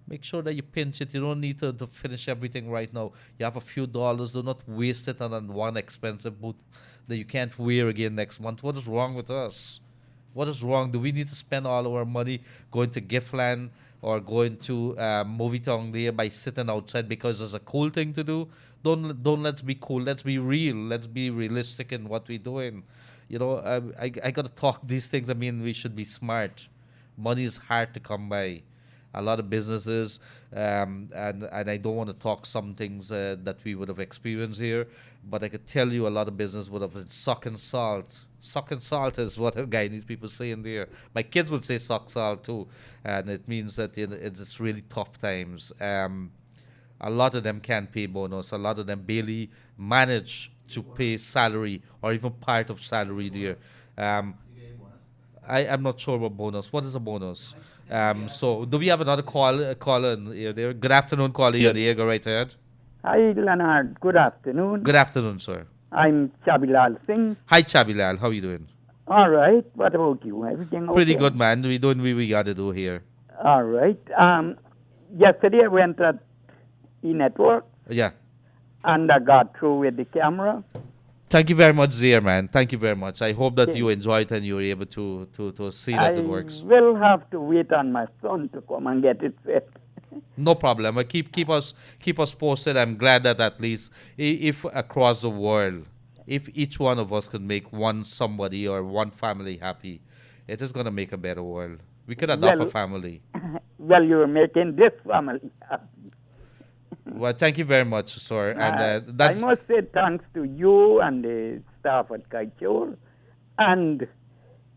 make sure that you pinch it. You don't need to finish everything right now. You have a few dollars. Do not waste it on one expensive boot that you can't wear again next month. What is wrong with us? What is wrong? Do we need to spend all our money going to Giftland or going to Movie Town there by sitting outside because it's a cool thing to do? Don't let's be cool. Let's be real. Let's be realistic in what we're doing. I gotta talk these things. I mean, we should be smart. Money is hard to come by. A lot of businesses, and I don't want to talk some things that we would have experienced here, but I could tell you a lot of business would have been suck and salt. Suck and salt is what Guyanese people say in there. My kids would say suck salt too, and it means that it's really tough times. A lot of them can't pay bonus. A lot of them barely manage to pay salary or even part of salary there. I'm not sure about bonus. What is a bonus? So do we have another caller in here there? Good afternoon, caller. You're the air. Go right ahead. Hi, Leonard. Good afternoon. Good afternoon, sir. I'm Chabilal Singh. Hi, Chabilal. How are you doing? All right. What about you? Everything okay? Pretty good, man. We're doing what we got to do here. All right. Yesterday I went at E-Network. Yeah. And I got through with the camera. Thank you very much, Zia, man. Thank you very much. I hope that you enjoyed and you were able to see that it works. I will have to wait on my son to come and get it set. No problem. Keep us posted. I'm glad that at least if across the world, if each one of us could make one somebody or one family happy, it is going to make a better world. We could adopt a family. Well, you're making this family happy. Well, thank you very much, sir. And that's. I must say thanks to you and the staff at Kaieteur and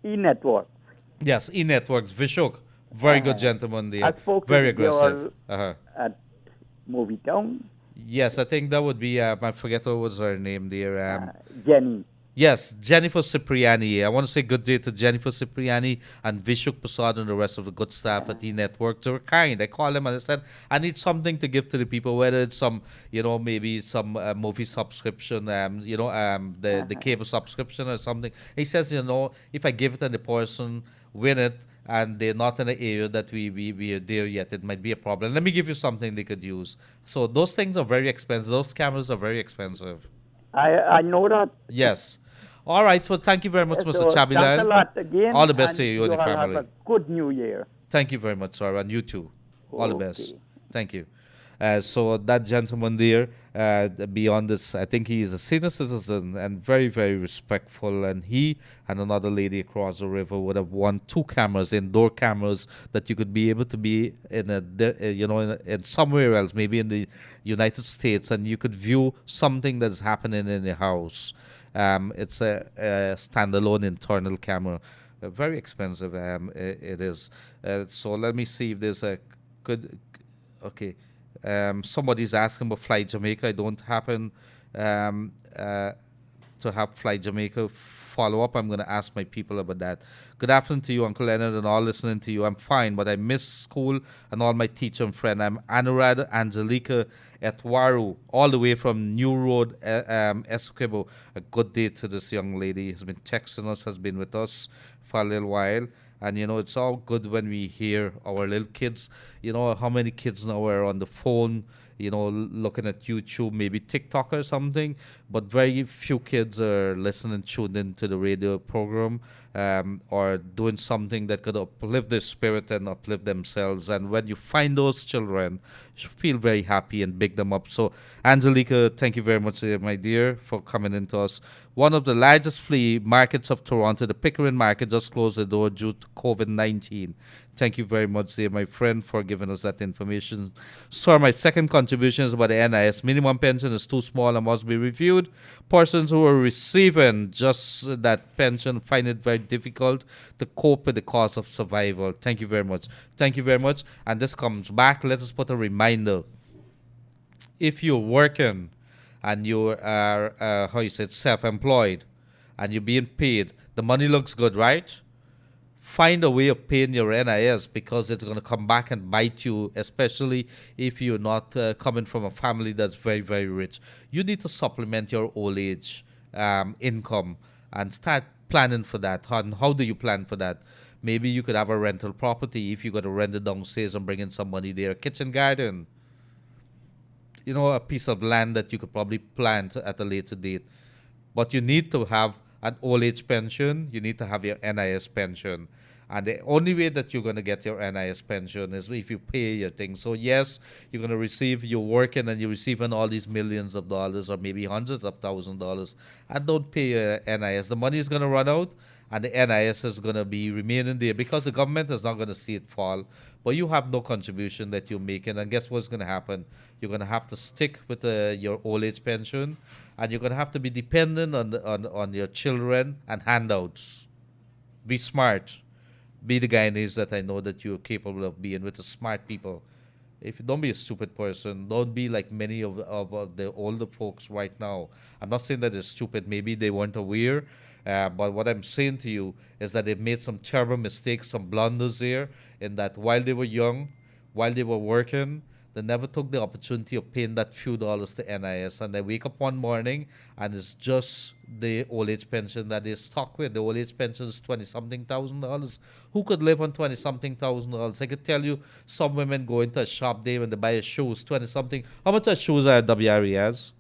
E-Network. Yes, E-Networks. Vishok, very good gentleman there. I spoke very to aggressive. At Movie Town. Yes, I think that would be, I forget what was her name there. Jenny. Yes, Jennifer Cipriani. I want to say good day to Jennifer Cipriani and Vishuk Prasad and the rest of the good staff at E-Network. They were kind. I called them and I said, I need something to give to the people, whether it's some, maybe some movie subscription, the cable subscription or something. He says, if I give it and the person win it and they're not in the area that we are there yet, it might be a problem. Let me give you something they could use. So those things are very expensive. Those cameras are very expensive. I know that. Yes. All right. Well, thank you very much, Mr. Chabilal. Thanks a lot again. All the best to you and your family. Have a good New Year. Thank you very much, sir, and you too. All the best. Thank you. So that gentleman there, beyond this, I think he is a senior citizen and very, very respectful. And he and another lady across the river would have won 2 cameras, indoor cameras, that you could be able to be in somewhere else, maybe in the United States, and you could view something that's happening in your house. It's a standalone internal camera, very expensive. It is. So let me see if there's a good. Okay. Somebody's asking about Fly Jamaica. I don't happen to have Fly Jamaica follow up. I'm going to ask my people about that. Good afternoon to you, Uncle Leonard, and all listening to you. I'm fine, but I miss school and all my teacher and friend. I'm Anurad Angelica Etwaru, all the way from New Road, Essequibo. A good day to this young lady. Has been texting us, has been with us for a little while. And, it's all good when we hear our little kids. How many kids now are on the phone, looking at YouTube, maybe TikTok or something. But very few kids are listening, tuned into the radio program, or doing something that could uplift their spirit and uplift themselves. And when you find those children, you should feel very happy and big them up. So, Angelica, thank you very much, my dear, for coming into us. One of the largest flea markets of Toronto, the Pickering Market, just closed the door due to COVID-19. Thank you very much, dear, my friend, for giving us that information. Sir, my second contribution is about the NIS. Minimum pension is too small and must be reviewed. Persons who are receiving just that pension find it very difficult to cope with the cost of survival. Thank you very much. Thank you very much. And this comes back. Let us put a reminder. If you're working and you are, self-employed and you're being paid, the money looks good, right? Find a way of paying your NIS because it's going to come back and bite you, especially if you're not coming from a family that's very, very rich. You need to supplement your old age income and start planning for that. And how do you plan for that? Maybe you could have a rental property if you got to rent it downstairs and bring in some money there. A kitchen garden. You know, a piece of land that you could probably plant at a later date. But you need to have an old age pension. You need to have your NIS pension. And the only way that you're going to get your NIS pension is if you pay your thing. So yes, you're going to receive, you're working and you're receiving all these millions of dollars or maybe hundreds of $1,000s, and don't pay your NIS. The money is going to run out and the NIS is going to be remaining there because the government is not going to see it fall. But you have no contribution that you're making. And guess what's going to happen? You're going to have to stick with your old age pension, and you're going to have to be dependent on your children and handouts. Be smart. Be the Guyanese that I know that you're capable of being with the smart people. Don't be a stupid person. Don't be like many of the older folks right now. I'm not saying that they're stupid. Maybe they weren't aware. But what I'm saying to you is that they've made some terrible mistakes, some blunders there, in that while they were young, while they were working, they never took the opportunity of paying that few dollars to NIS. And they wake up one morning and it's just the old age pension that they're stuck with. The old age pension is $20-something thousand. Who could live on $20-something $1,000? I could tell you some women go into a shop there when they buy a shoes, 20-something. How much are shoes are at WRES?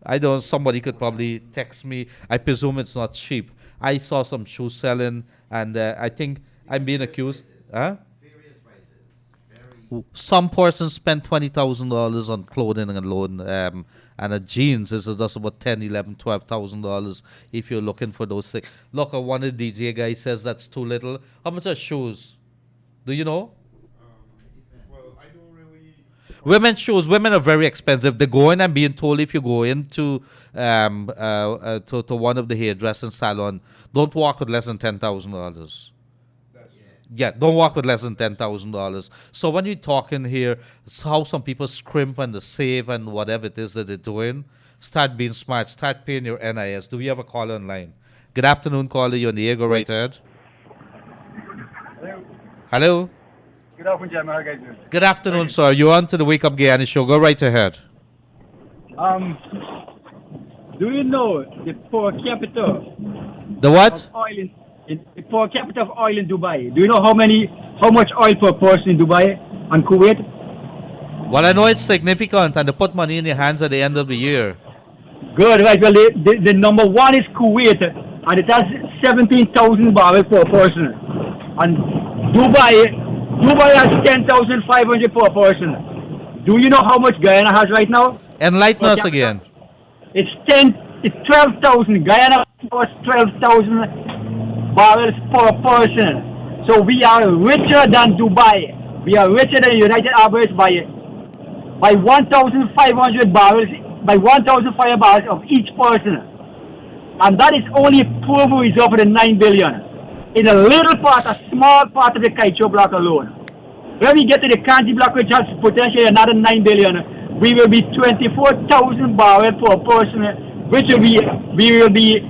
I don't, somebody could probably text me. I presume it's not cheap. I saw some shoes selling, and I think I'm being accused. Huh? Some person spent $20,000 on clothing alone, and a jeans is just about $10,000, $11,000, $12,000 if you're looking for those things. Look, one of the DJ guys says that's too little. How much are shoes? Do you know? Women's shoes, women are very expensive. They go in and being told if you go into to one of the hairdressing salon, don't walk with less than $10,000. Yeah, don't walk with less than $10,000. So when you're talking here, it's how some people scrimp and they save and whatever it is that they're doing, start being smart. Start paying your NIS. Do we have a caller online? Good afternoon, caller. You're on the air. Go right ahead. Hello. Good afternoon, Jim. How are you guys doing? Good afternoon, sir. You're on to the Wake Up Guyana show. Go right ahead. Do you know the per capita? The what? The per capita of oil in Dubai. Do you know how much oil per person in Dubai and Kuwait? Well, I know it's significant, and they put money in your hands at the end of the year. Good, right. Well, the number one is Kuwait, and it has 17,000 barrels per person. And Dubai has 10,500 per person. Do you know how much Guyana has right now? Enlighten us again. It's 12,000. Guyana was 12,000 barrels per person. So we are richer than Dubai. We are richer than the United Arab Emirates by 1,500 barrels, by 1,500 barrels of each person. And that is only poor reserve for the 9 billion. In a little part, a small part of the Kaieteur block alone. When we get to the Kanji block, which has potentially another 9 billion, we will be 24,000 barrels per person, which will be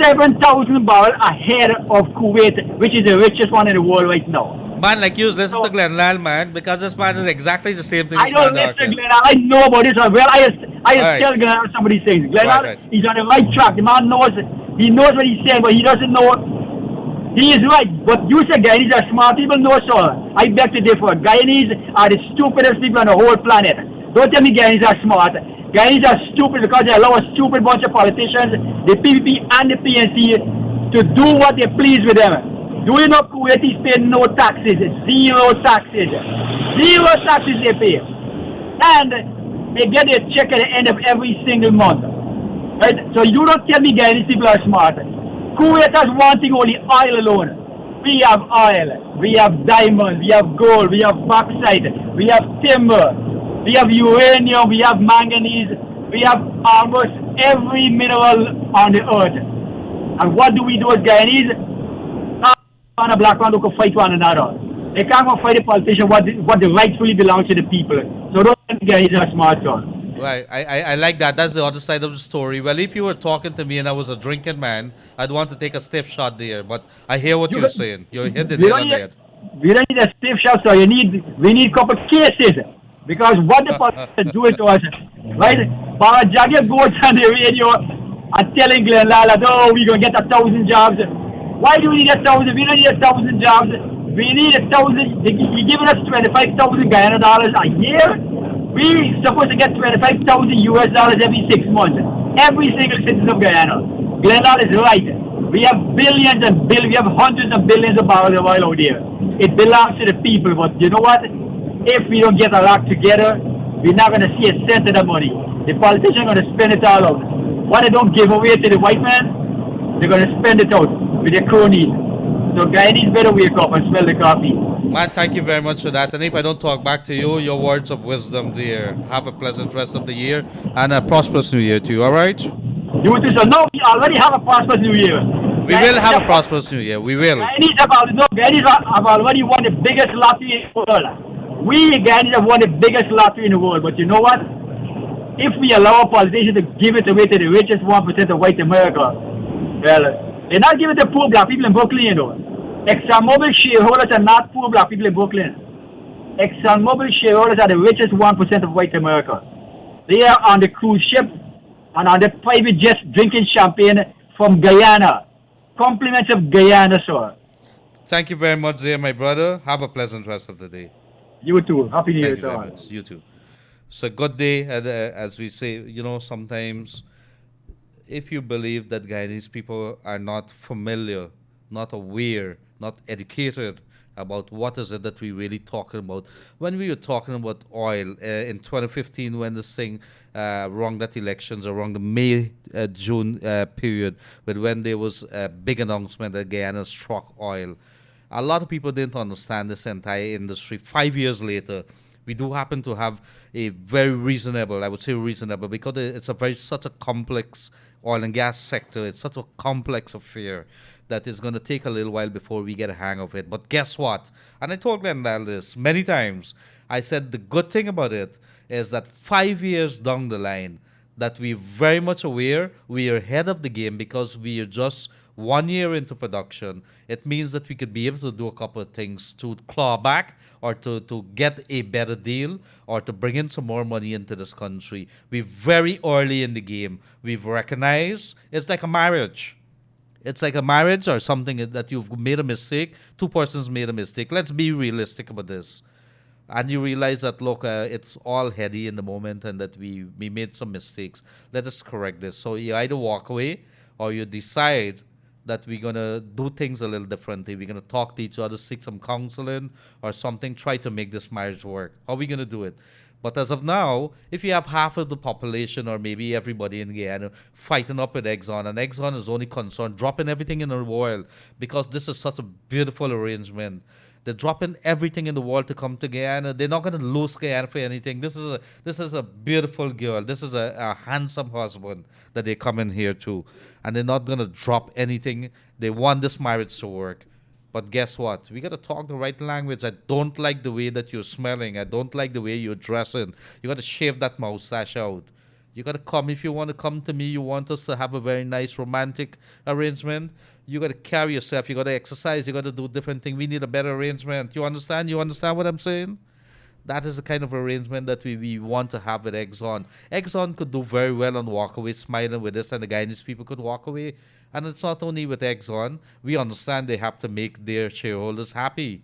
7,000 barrels ahead of Kuwait, which is the richest one in the world right now. Man, like you listen to Glenlal, man, because this man is exactly the same thing. I don't listen to Glenlal. I know about this as well. I tell Glenlal some of these things. Glenlal, he's on the right track. The man knows it. He knows what he's saying, but he doesn't know. He is right, but you say Guyanese are smart people. No, sir. I beg to differ. Guyanese are the stupidest people on the whole planet. Don't tell me Guyanese are smart. Guyanese are stupid because they allow a stupid bunch of politicians, the PPP and the PNC, to do what they please with them. Do you know Kuwaitis pay no taxes? Zero taxes. Zero taxes they pay. And they get a check at the end of every single month. Right? So you don't tell me Guyanese people are smart. Kuwait has one thing only, oil alone. We have oil, we have diamonds, we have gold, we have bauxite, we have timber, we have uranium, we have manganese, we have almost every mineral on the earth. And what do we do as Guyanese? On a black man who can fight one another. They can't go fight the politician what the rightfully belongs to the people. So don't think Guyanese are smart, son. Right, I like that. That's the other side of the story. Well, if you were talking to me and I was a drinking man, I'd want to take a stiff shot there. But I hear what you're saying. You're hit the nail on the head. We don't need a stiff shot, so we need a couple cases. Because what the politicians doing to us, right? Para Jagger goes on the radio and telling Glenn Lala, oh, we're going to get 1,000 jobs. Why do we need 1,000? We don't need 1,000 jobs. We need 1,000. You're giving us 25,000 Guyana dollars a year. We supposed to get 25,000 US dollars every 6 months. Every single citizen of Guyana. Leonard is right. We have billions and billions. We have hundreds of billions of barrels of oil out there. It belongs to the people. But you know what? If we don't get our act together, we're not going to see a cent of the money. The politicians are going to spend it all out. What they don't give away to the white man, they're going to spend it out with their cronies. So Guyanese better wake up and smell the coffee. Man, thank you very much for that. And if I don't talk back to you, your words of wisdom, dear. Have a pleasant rest of the year and a prosperous new year to you, all right? You too, so no, we already have a prosperous new year. We will have a prosperous new year. We will. Guyanese have already won the biggest lottery in the world. We Guyanese have won the biggest lottery in the world. But you know what? If we allow politicians to give it away to the richest 1% of white America, well, they're not giving it to poor black people in Brooklyn, you know. ExxonMobil shareholders are not poor black people in Brooklyn. ExxonMobil shareholders are the richest 1% of white America. They are on the cruise ship and on the private jets drinking champagne from Guyana. Compliments of Guyana, sir. Thank you very much, dear, my brother. Have a pleasant rest of the day. You too. Happy New Year, Thank you very much. You too. So good day, as we say, you know, sometimes if you believe that Guyanese people are not familiar, not aware, not educated about what is it that we really talking about. When we were talking about oil in 2015, when this thing around that elections, around the May, June period, but when there was a big announcement that Guyana struck oil, a lot of people didn't understand this entire industry. 5 years later, we do happen to have a very reasonable, I would say reasonable, because it's such a complex oil and gas sector. It's such a complex affair that it's going to take a little while before we get a hang of it. But guess what? And I told Leonard this many times. I said the good thing about it is that 5 years down the line, that we're very much aware we are ahead of the game because we are just 1 year into production. It means that we could be able to do a couple of things to claw back or to get a better deal or to bring in some more money into this country. We're very early in the game. We've recognized it's like a marriage. It's like a marriage or something that you've made a mistake. Two persons made a mistake. Let's be realistic about this. And you realize that, look, it's all heady in the moment and that we made some mistakes. Let us correct this. So you either walk away or you decide that we're going to do things a little differently. We're going to talk to each other, seek some counseling or something, try to make this marriage work. How are we going to do it? But as of now, if you have half of the population or maybe everybody in Guyana fighting up with Exxon, and Exxon is only concerned dropping everything in the world because this is such a beautiful arrangement. They're dropping everything in the world to come to Guyana. They're not going to lose Guyana for anything. This is a beautiful girl. This is a handsome husband that they come in here to. And they're not going to drop anything. They want this marriage to work. But guess what? We got to talk the right language. I don't like the way that you're smelling. I don't like the way you're dressing. You got to shave that mustache out. You got to come. If you want to come to me, you want us to have a very nice romantic arrangement, you got to carry yourself. You got to exercise. You got to do different things. We need a better arrangement. You understand? You understand what I'm saying? That is the kind of arrangement that we want to have with Exxon. Exxon could do very well and walk away smiling with us, and the Guyanese people could walk away. And it's not only with Exxon. We understand they have to make their shareholders happy.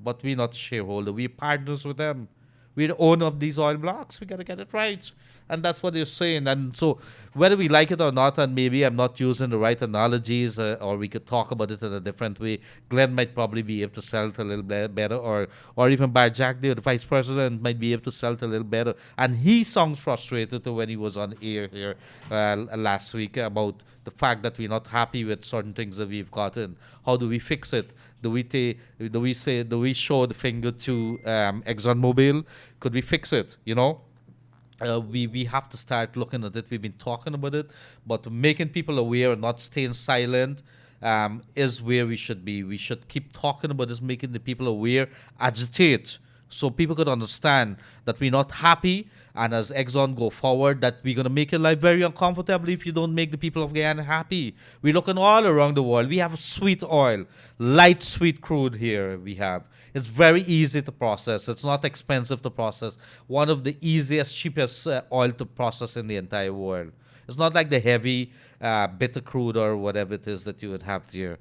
But we're not a shareholder. We're partners with them. We're the owner of these oil blocks. We got to get it right. And that's what they're saying. And so whether we like it or not, and maybe I'm not using the right analogies, or we could talk about it in a different way, Glenn might probably be able to sell it a little bit better, or even Jack there, the vice president, might be able to sell it a little better. And he sounds frustrated when he was on air here last week about the fact that we're not happy with certain things that we've gotten. How do we fix it? Do we show the finger to ExxonMobil? Could we fix it? We have to start looking at it. We've been talking about it, but making people aware and not staying silent is where we should be. We should keep talking about this, making the people aware, agitate, so people could understand that we're not happy, and as Exxon go forward, that we're going to make your life very uncomfortable if you don't make the people of Guyana happy. We're looking all around the world. We have sweet oil, light sweet crude here we have. It's very easy to process. It's not expensive to process. One of the easiest, cheapest oil to process in the entire world. It's not like the heavy bitter crude or whatever it is that you would have here.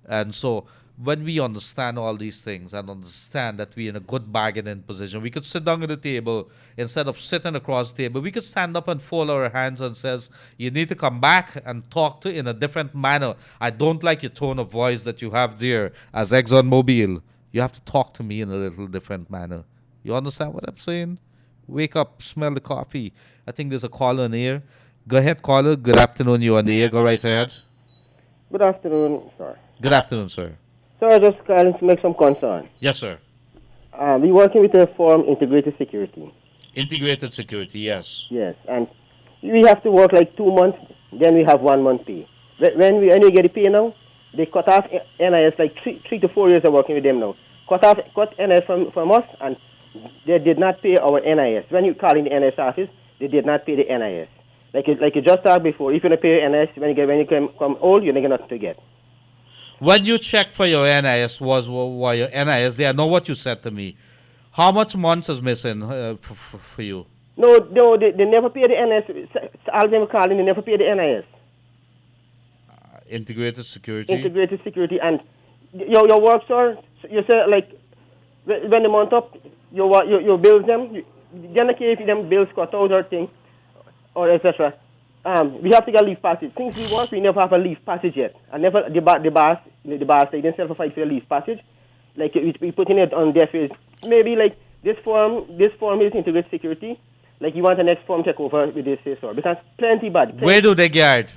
And so when we understand all these things and understand that we're in a good bargaining position, we could sit down at the table instead of sitting across the table. We could stand up and fold our hands and says, you need to come back and talk to in a different manner. I don't like your tone of voice that you have there as ExxonMobil. You have to talk to me in a little different manner. You understand what I'm saying? Wake up, smell the coffee. I think there's a caller in here. Go ahead, caller. Good afternoon. You're on the air. Go right ahead. Good afternoon, sir. Good afternoon, sir. Sir, I just calling to make some concern. Yes, sir. We're working with a firm, Integrated Security. Integrated Security, yes. Yes, and we have to work like 2 months, then we have 1 month pay. When we get the pay now, they cut off NIS like 3 to 4 years of working with them now. Cut NIS from us, and they did not pay our NIS. When you call in the NIS office, they did not pay the NIS. Like you just talked before, if you don't pay NIS, when you come old, you're not going to get. When you check for your NIS, your NIS, they know what you said to me. How much months is missing for you? No, they never pay the NIS. All of them calling, they never pay the NIS. Integrated Security? Integrated Security. And your work, sir, you say, like, when the month up, you bills them, you're not care if them bills cut out or thing, or etc. We have to get leave passage. Since we work, we never have a leave passage yet. And never the boss, they themselves fight for a leave passage. Like we putting it on their face. Maybe like this form is Integrated Security. Like you want the next form take over with this, sir, because plenty bad. Where do they guard?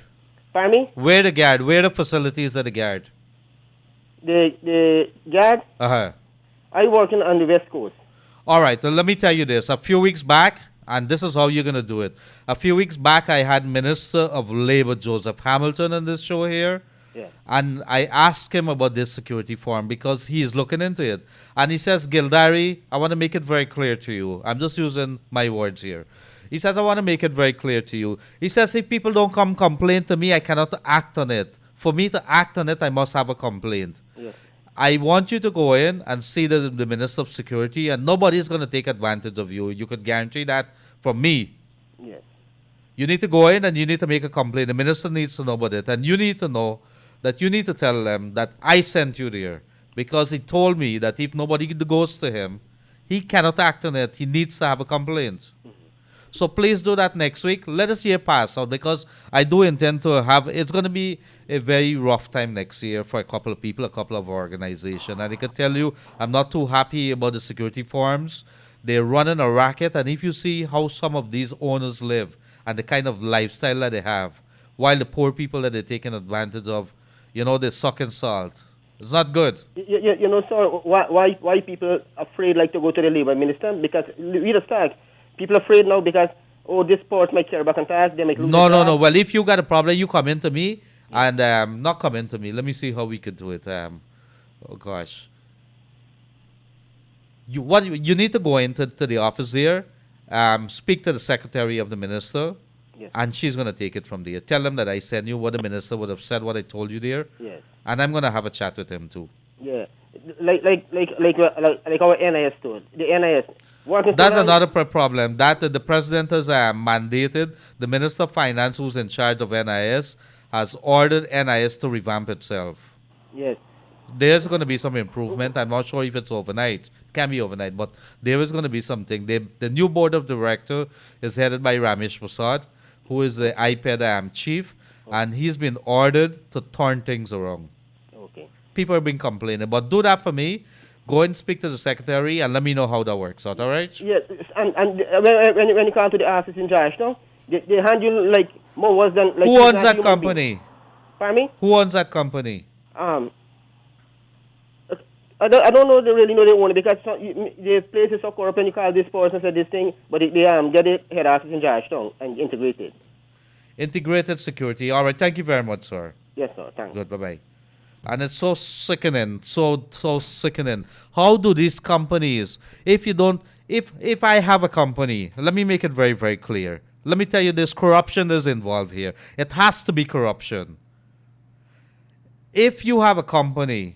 Pardon me? Where the guard? Where the facilities that they guard? The guard. I working on the West Coast. All right. Well, let me tell you this. A few weeks back. And this is how you're going to do it. A few weeks back, I had Minister of Labor Joseph Hamilton on this show here. Yeah. And I asked him about this security form because he's looking into it. And he says, Gildarie, I want to make it very clear to you. I'm just using my words here. He says, I want to make it very clear to you. He says, if people don't come complain to me, I cannot act on it. For me to act on it, I must have a complaint. Yes. I want you to go in and see the Minister of Security, and nobody's going to take advantage of you. You could guarantee that from me. Yes. You need to go in and you need to make a complaint. The minister needs to know about it. And you need to know that you need to tell them that I sent you there. Because he told me that if nobody goes to him, he cannot act on it. He needs to have a complaint. Mm-hmm. So please do that next week. Let us year pass out because I do intend to have, it's going to be a very rough time next year for a couple of people, a couple of organizations. And I can tell you, I'm not too happy about the security forms. They're running a racket. And if you see how some of these owners live and the kind of lifestyle that they have, while the poor people that they're taking advantage of, they're sucking salt. It's not good. You know, sir, why people afraid like to go to the labor minister? Because we the start. People afraid now because, this port might carry back and tax. They might lose No. Well, if you got a problem, you come into me and not come into me. Let me see how we could do it. Oh, gosh. You need to go into the office here, speak to the secretary of the minister, yes, and she's going to take it from there. Tell them that I sent you what the minister would have said, what I told you there. Yes. And I'm going to have a chat with him too. Yeah. Like our NIS too. The NIS. That's another problem. That the president has mandated the Minister of Finance, who's in charge of NIS, has ordered NIS to revamp itself. Yes. There's going to be some improvement. I'm not sure if it's overnight. It can be overnight, but there is going to be something. The new board of director is headed by Ramesh Prasad, who is the IPED chief, and he's been ordered to turn things around. Okay. People have been complaining, but do that for me. Go and speak to the secretary and let me know how that works out, all right? Yes, and when you come to the office in Georgetown, they hand you like more worse than... Like, who owns that company? Pardon me? Who owns that company? A I don't know they really know they own it because the place is so corrupt and you call this person said this thing, but they get the head office in Georgetown and integrated. Integrated security. All right. Thank you very much, sir. Yes, sir. Thanks. Good. Bye-bye. And it's so sickening, so sickening. How do these companies, if I have a company, let me make it very, very clear. Let me tell you this, corruption is involved here. It has to be corruption. If you have a company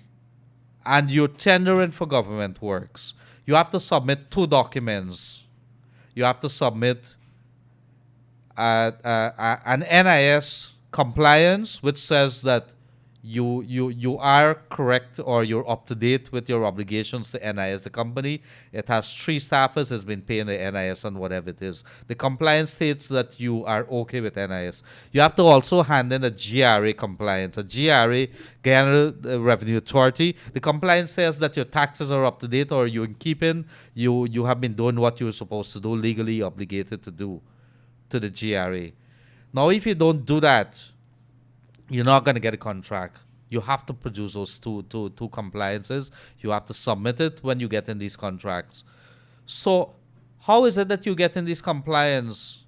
and you're tendering for government works, you have to submit 2 documents. You have to submit an NIS compliance, which says that you are correct or you're up to date with your obligations to NIS. The company, it has 3 staffers, has been paying the NIS and whatever it is. The compliance states that you are okay with NIS. You have to also hand in a GRA compliance. A GRA, Guyana Revenue Authority, the compliance says that your taxes are up to date or you're in keeping, you have been doing what you were supposed to do, legally obligated to do to the GRA. Now, if you don't do that, you're not going to get a contract. You have to produce those two compliances. You have to submit it when you get in these contracts. So how is it that you get in these compliance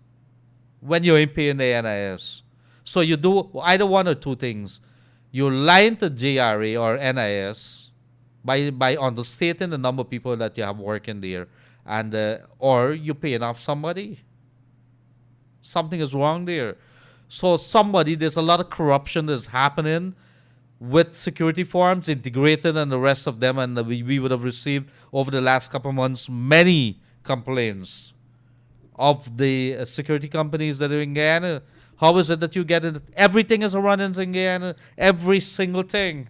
when you're in paying the NIS? So you do either one or 2 things. You're lying to GRA or NIS by understating the number of people that you have working there, and or you're paying off somebody. Something is wrong there. So there's a lot of corruption that's happening with security firms, integrated and the rest of them, and we would have received over the last couple of months many complaints of the security companies that are in Guyana. How is it that you get it? Everything is a run-ins in Guyana, every single thing.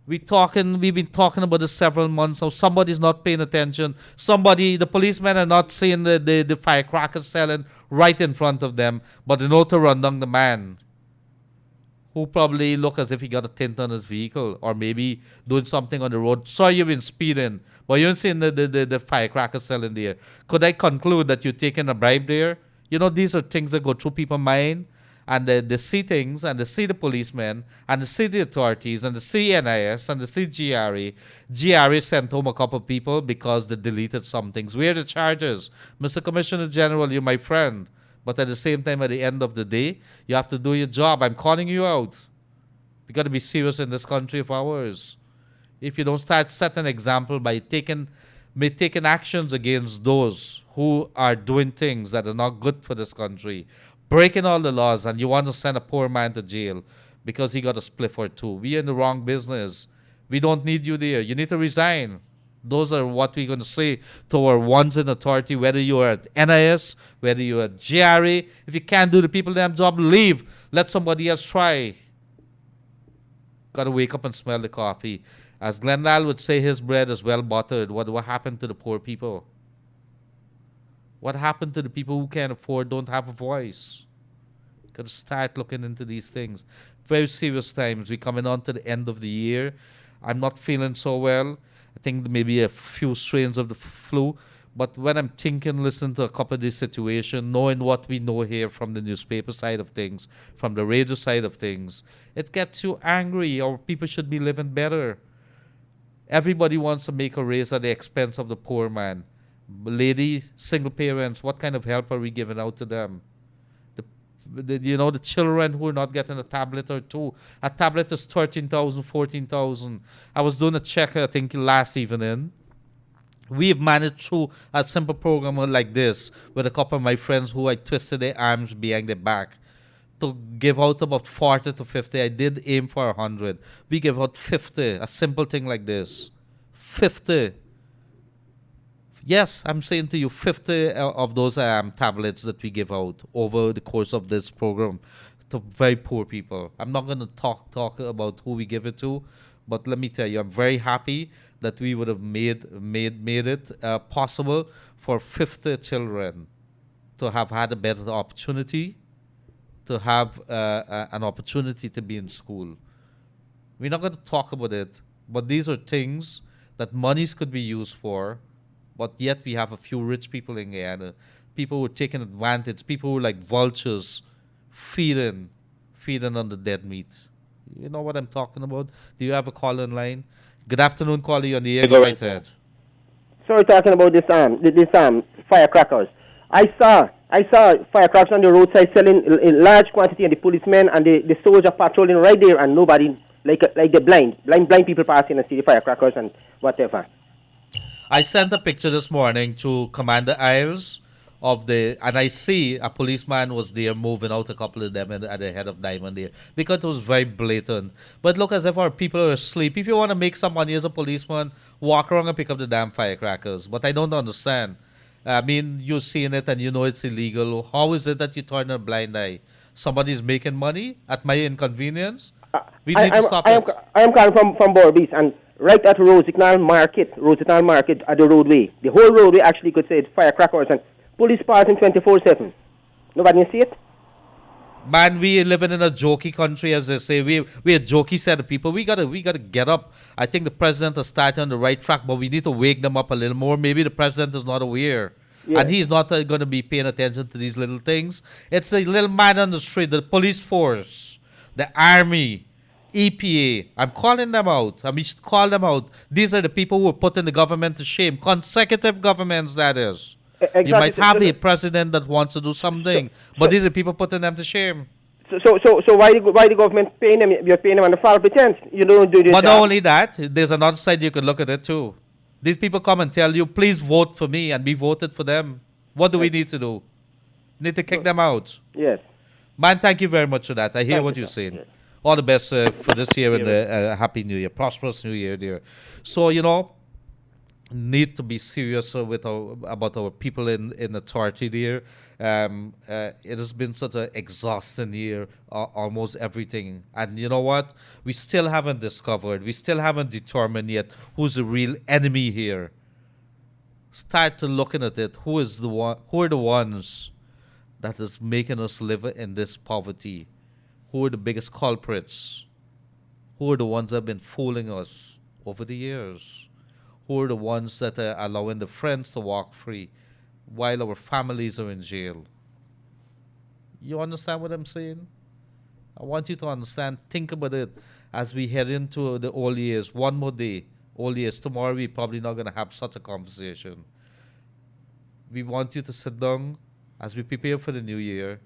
We've been talking about this several months. So somebody's not paying attention. The policemen are not seeing the firecrackers selling right in front of them, but they know to run down the man who probably look as if he got a tint on his vehicle or maybe doing something on the road. Sorry, you've been speeding, but you ain't seen the firecrackers selling there. Could I conclude that you're taking a bribe there? These are things that go through people's mind. And they see things, and they see the policemen, and they see the authorities, and they see NIS, and they see GRA. GRA sent home a couple of people because they deleted some things. Where are the charges? Mr. Commissioner General, you're my friend. But at the same time, at the end of the day, you have to do your job. I'm calling you out. We got to be serious in this country of ours. If you don't start setting an example by taking actions against those who are doing things that are not good for this country, breaking all the laws, and you want to send a poor man to jail because he got a spliff or 2. We're in the wrong business. We don't need you there. You need to resign. Those are what we're going to say to our ones in authority, whether you are at NIS, whether you are at GRA. If you can't do the people damn job, leave. Let somebody else try. Got to wake up and smell the coffee. As Leonard would say, his bread is well buttered. What happened to the poor people? What happened to the people who can't afford, don't have a voice? Got to start looking into these things. Very serious times. We're coming on to the end of the year. I'm not feeling so well. I think maybe a few strains of the flu. But when I'm thinking, listening to a couple of these situations, knowing what we know here from the newspaper side of things, from the radio side of things, it gets you angry. Our people should be living better. Everybody wants to make a raise at the expense of the poor man. Lady, single parents, what kind of help are we giving out to them? The children who are not getting a tablet or 2. A tablet is 13,000, 14,000. I was doing a check, I think, last evening. We've managed through a simple program like this with a couple of my friends who I twisted their arms behind their back to give out about 40 to 50. I did aim for 100. We give out 50, a simple thing like this. 50. Yes, I'm saying to you, 50 of those tablets that we give out over the course of this program to very poor people. I'm not going to talk about who we give it to, but let me tell you, I'm very happy that we would have made it possible for 50 children to have had a better opportunity, to have an opportunity to be in school. We're not going to talk about it, but these are things that monies could be used for. But yet we have a few rich people in Guyana, people who are taking advantage, people who are like vultures, feeding on the dead meat. You know what I'm talking about? Do you have a call in line? Good afternoon, caller. On the air. Go right ahead. Sorry, talking about this firecrackers. I saw firecrackers on the roadside selling in large quantity, and the policemen and the soldier patrolling right there, and nobody, like the blind people passing and see the firecrackers and whatever. I sent a picture this morning to Commander Isles and I see a policeman was there moving out a couple of them at the head of Diamond there because it was very blatant. But look, as if our people are asleep. If you want to make some money as a policeman, walk around and pick up the damn firecrackers. But I don't understand. I mean, you're seeing it and you know it's illegal. How is it that you turn a blind eye? Somebody's making money at my inconvenience? We need to stop it. I am calling from Borbis, and right at Rosignal Market at the roadway. The whole roadway actually could say it's firecrackers and police passing 24/7. Nobody see it? Man, we living in a jokey country, as they say. We a jokey set of people. We gotta get up. I think the president is starting on the right track, but we need to wake them up a little more. Maybe the president is not aware. Yes. And he's not going to be paying attention to these little things. It's a little man on the street, the police force, the army, EPA. I'm calling them out. We should call them out. These are the people who are putting the government to shame. Consecutive governments, that is. Exactly. You might have a president that wants to do something, but these are people putting them to shame. So why the government paying them? You're paying them on the false pretense. You don't do this. But not only that, there's another side you can look at it too. These people come and tell you, please vote for me, and we voted for them. What do we need to do? Need to kick them out. Yes. Man, thank you very much for that. I hear Thank what you, you're sir. saying. Yes. All the best for this year and Happy New Year. Prosperous New Year, dear. So, need to be serious about our people in authority there. It has been such an exhausting year, almost everything. And you know what? We still haven't discovered, we still haven't determined yet who's the real enemy here. Start to looking at it. Who are the ones that is making us live in this poverty? Who are the biggest culprits? Who are the ones that have been fooling us over the years? Who are the ones that are allowing the friends to walk free while our families are in jail? You understand what I'm saying? I want you to understand. Think about it as we head into the old years. One more day, old years. Tomorrow we're probably not going to have such a conversation. We want you to sit down as we prepare for the new year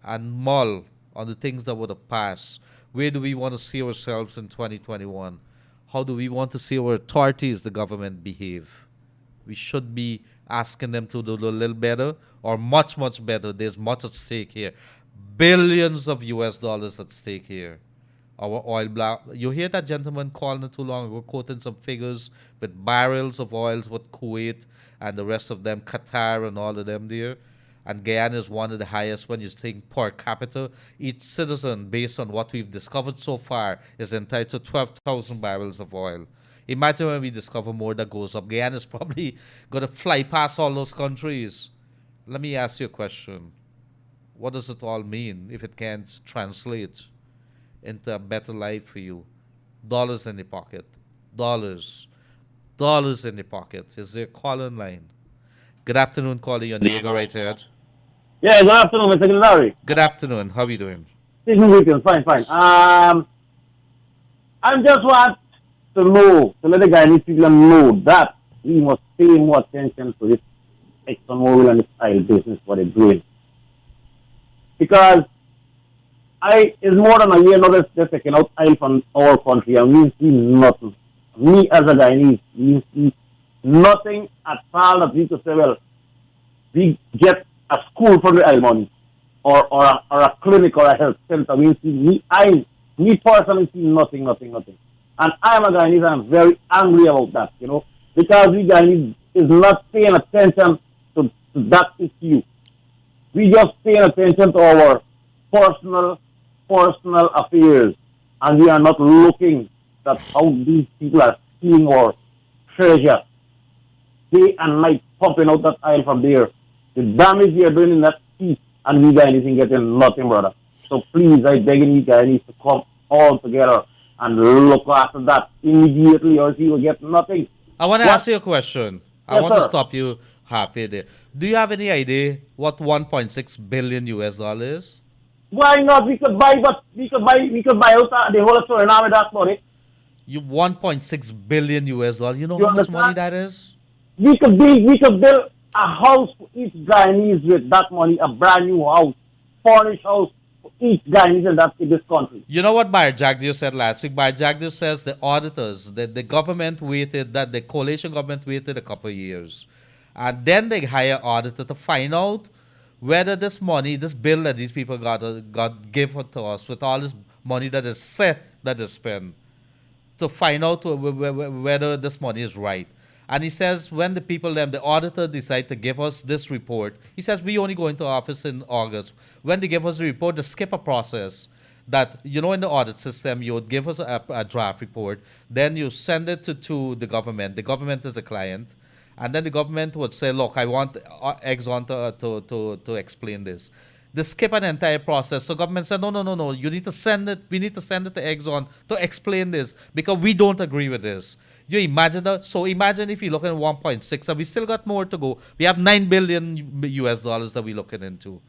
and mull on the things that would have passed. Where do we want to see ourselves in 2021? How do we want to see our authorities, the government, behave? We should be asking them to do a little better or much, much better. There's much at stake here. Billions of US dollars at stake here. Our oil block. You hear that gentleman calling it too long ago, quoting some figures with barrels of oils with Kuwait and the rest of them, Qatar and all of them there. And Guyana is one of the highest when you think per capita. Each citizen, based on what we've discovered so far, is entitled to 12,000 barrels of oil. Imagine when we discover more that goes up. Guyana is probably going to fly past all those countries. Let me ask you a question. What does it all mean if it can't translate into a better life for you? Dollars in the pocket. Dollars. Dollars in the pocket. Is there a call in line? Good afternoon, caller. Your name, go right ahead. Yeah, good afternoon, Mr. Gildarie. Good afternoon. How are you doing? Fine. I just want to let the Guyanese people know that we must pay more attention to this ExxonMobil and this oil business, what they're doing. Because it's more than a year now that they're taking out oil from our country and we see nothing. Me as a Guyanese, we see nothing at all that we could say, well, we get a school from the oil money or a clinic or a health center. We see, me personally see nothing. And I am a Guyanese, I'm very angry about that, because we Guyanese is not paying attention to that issue. We just paying attention to our personal affairs, and we are not looking at how these people are stealing our treasure. Day and night pumping out that oil from there. The damage we are doing in that sea, and we Guyanese ain't getting nothing, brother. So please, I beg you Guyanese to come all together and look after that immediately, or you will get nothing. I want to ask you a question. I Yes, want to sir. stop you halfway there. Do you have any idea what 1.6 billion US dollars is? Why not? We could buy out the whole Suriname with that money. You 1.6 billion US dollar. You know You how much money understand? that is? We could build a house for each Guyanese with that money, a brand new house, furnished house for each Guyanese in this country. You know what Bar Jagdeo said last week? Bar Jagdeo says the auditors, the government waited, that the coalition government waited a couple of years. And then they hire auditor to find out whether this money, this bill that these people got given to us with all this money that is set, that is spent, to find out whether this money is right. And he says when the people, the auditor decide to give us this report, he says we only go into office in August. When they give us the report, they skip a process that, you know, in the audit system, you would give us a draft report, then you send it to the government. The government is the client. And then the government would say, look, I want Exxon to explain this. They skip an entire process. So government said, no. You need to send it. We need to send it to Exxon to explain this because we don't agree with this. You imagine that? So imagine if you look at 1.6 and we still got more to go. We have 9 billion US dollars that we're looking into.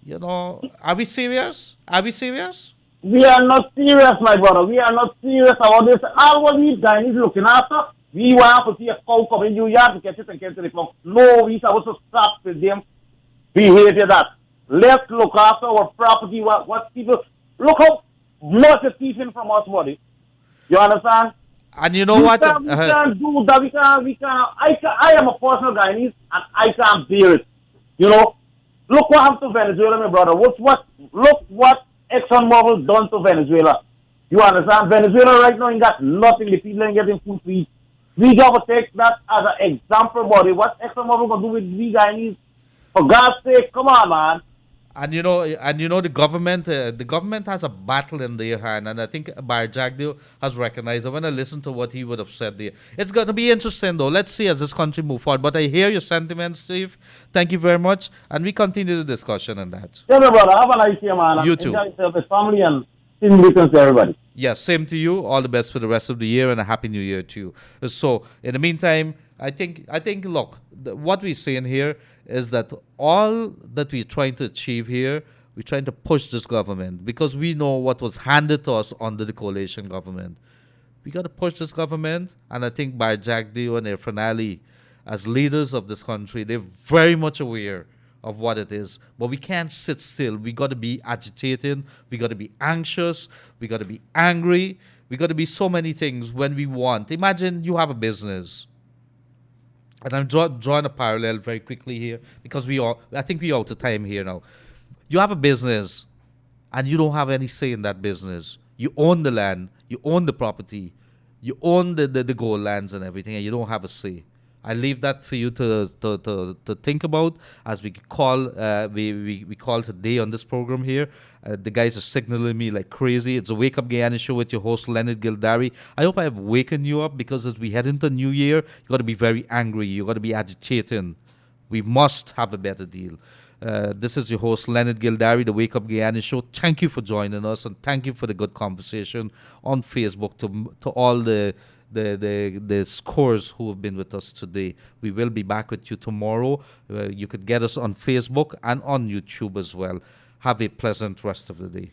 You know, are we serious? Are we serious? We are not serious, my brother. We are not serious about this. All what these Guyanese looking after, we want to see a cow come in New York to catch it and catch the flock. No, we supposed to stop with them behavior that. Let's look after our property. What people look how much is thieving from us, buddy. You understand? And you know what? We can't do that. We can't. I am a personal Guyanese and I can't bear it. You know? Look what happened to Venezuela, my brother. Look what ExxonMobil done to Venezuela. You understand? Venezuela right now ain't got nothing. The people ain't getting food to eat. We gotta take that as an example, buddy. What ExxonMobil gonna do with we Guyanese? For God's sake, come on, man. And you know the government has a battle in their hand, and I think Bar Jagdeo has recognized it. When I listen to what he would have said there, it's going to be interesting though. Let's see as this country move forward. But I hear your sentiments, Steve. Thank you very much, and we continue the discussion on that. Yeah, my brother. Have a nice day, man. You too. Enjoy yourself, his family, and season greetings to everybody. Yeah, same to you. All the best for the rest of the year, and a happy new year to you. So, in the meantime, I think look, what we're saying here is that all that we're trying to achieve here, we're trying to push this government because we know what was handed to us under the coalition government. We got to push this government, and I think by Jagdeo and Irfan Ali, as leaders of this country, they're very much aware of what it is. But we can't sit still. We got to be agitated. We got to be anxious. We got to be angry. We got to be so many things when we want. Imagine you have a business. And I'm drawing a parallel very quickly here because I think we're out of time here now. You have a business and you don't have any say in that business. You own the land, you own the property, you own the gold lands and everything, and you don't have a say. I leave that for you to think about as we call we call today on this program here. The guys are signaling me like crazy. It's a Wake Up Guyana show with your host Leonard Gildarie. I hope I have wakened you up because as we head into New Year, you got to be very angry. You got to be agitating. We must have a better deal. This is your host Leonard Gildarie, the Wake Up Guyana show. Thank you for joining us and thank you for the good conversation on Facebook to all the scores who have been with us today. We will be back with you tomorrow. You could get us on Facebook and on YouTube as well. Have a pleasant rest of the day.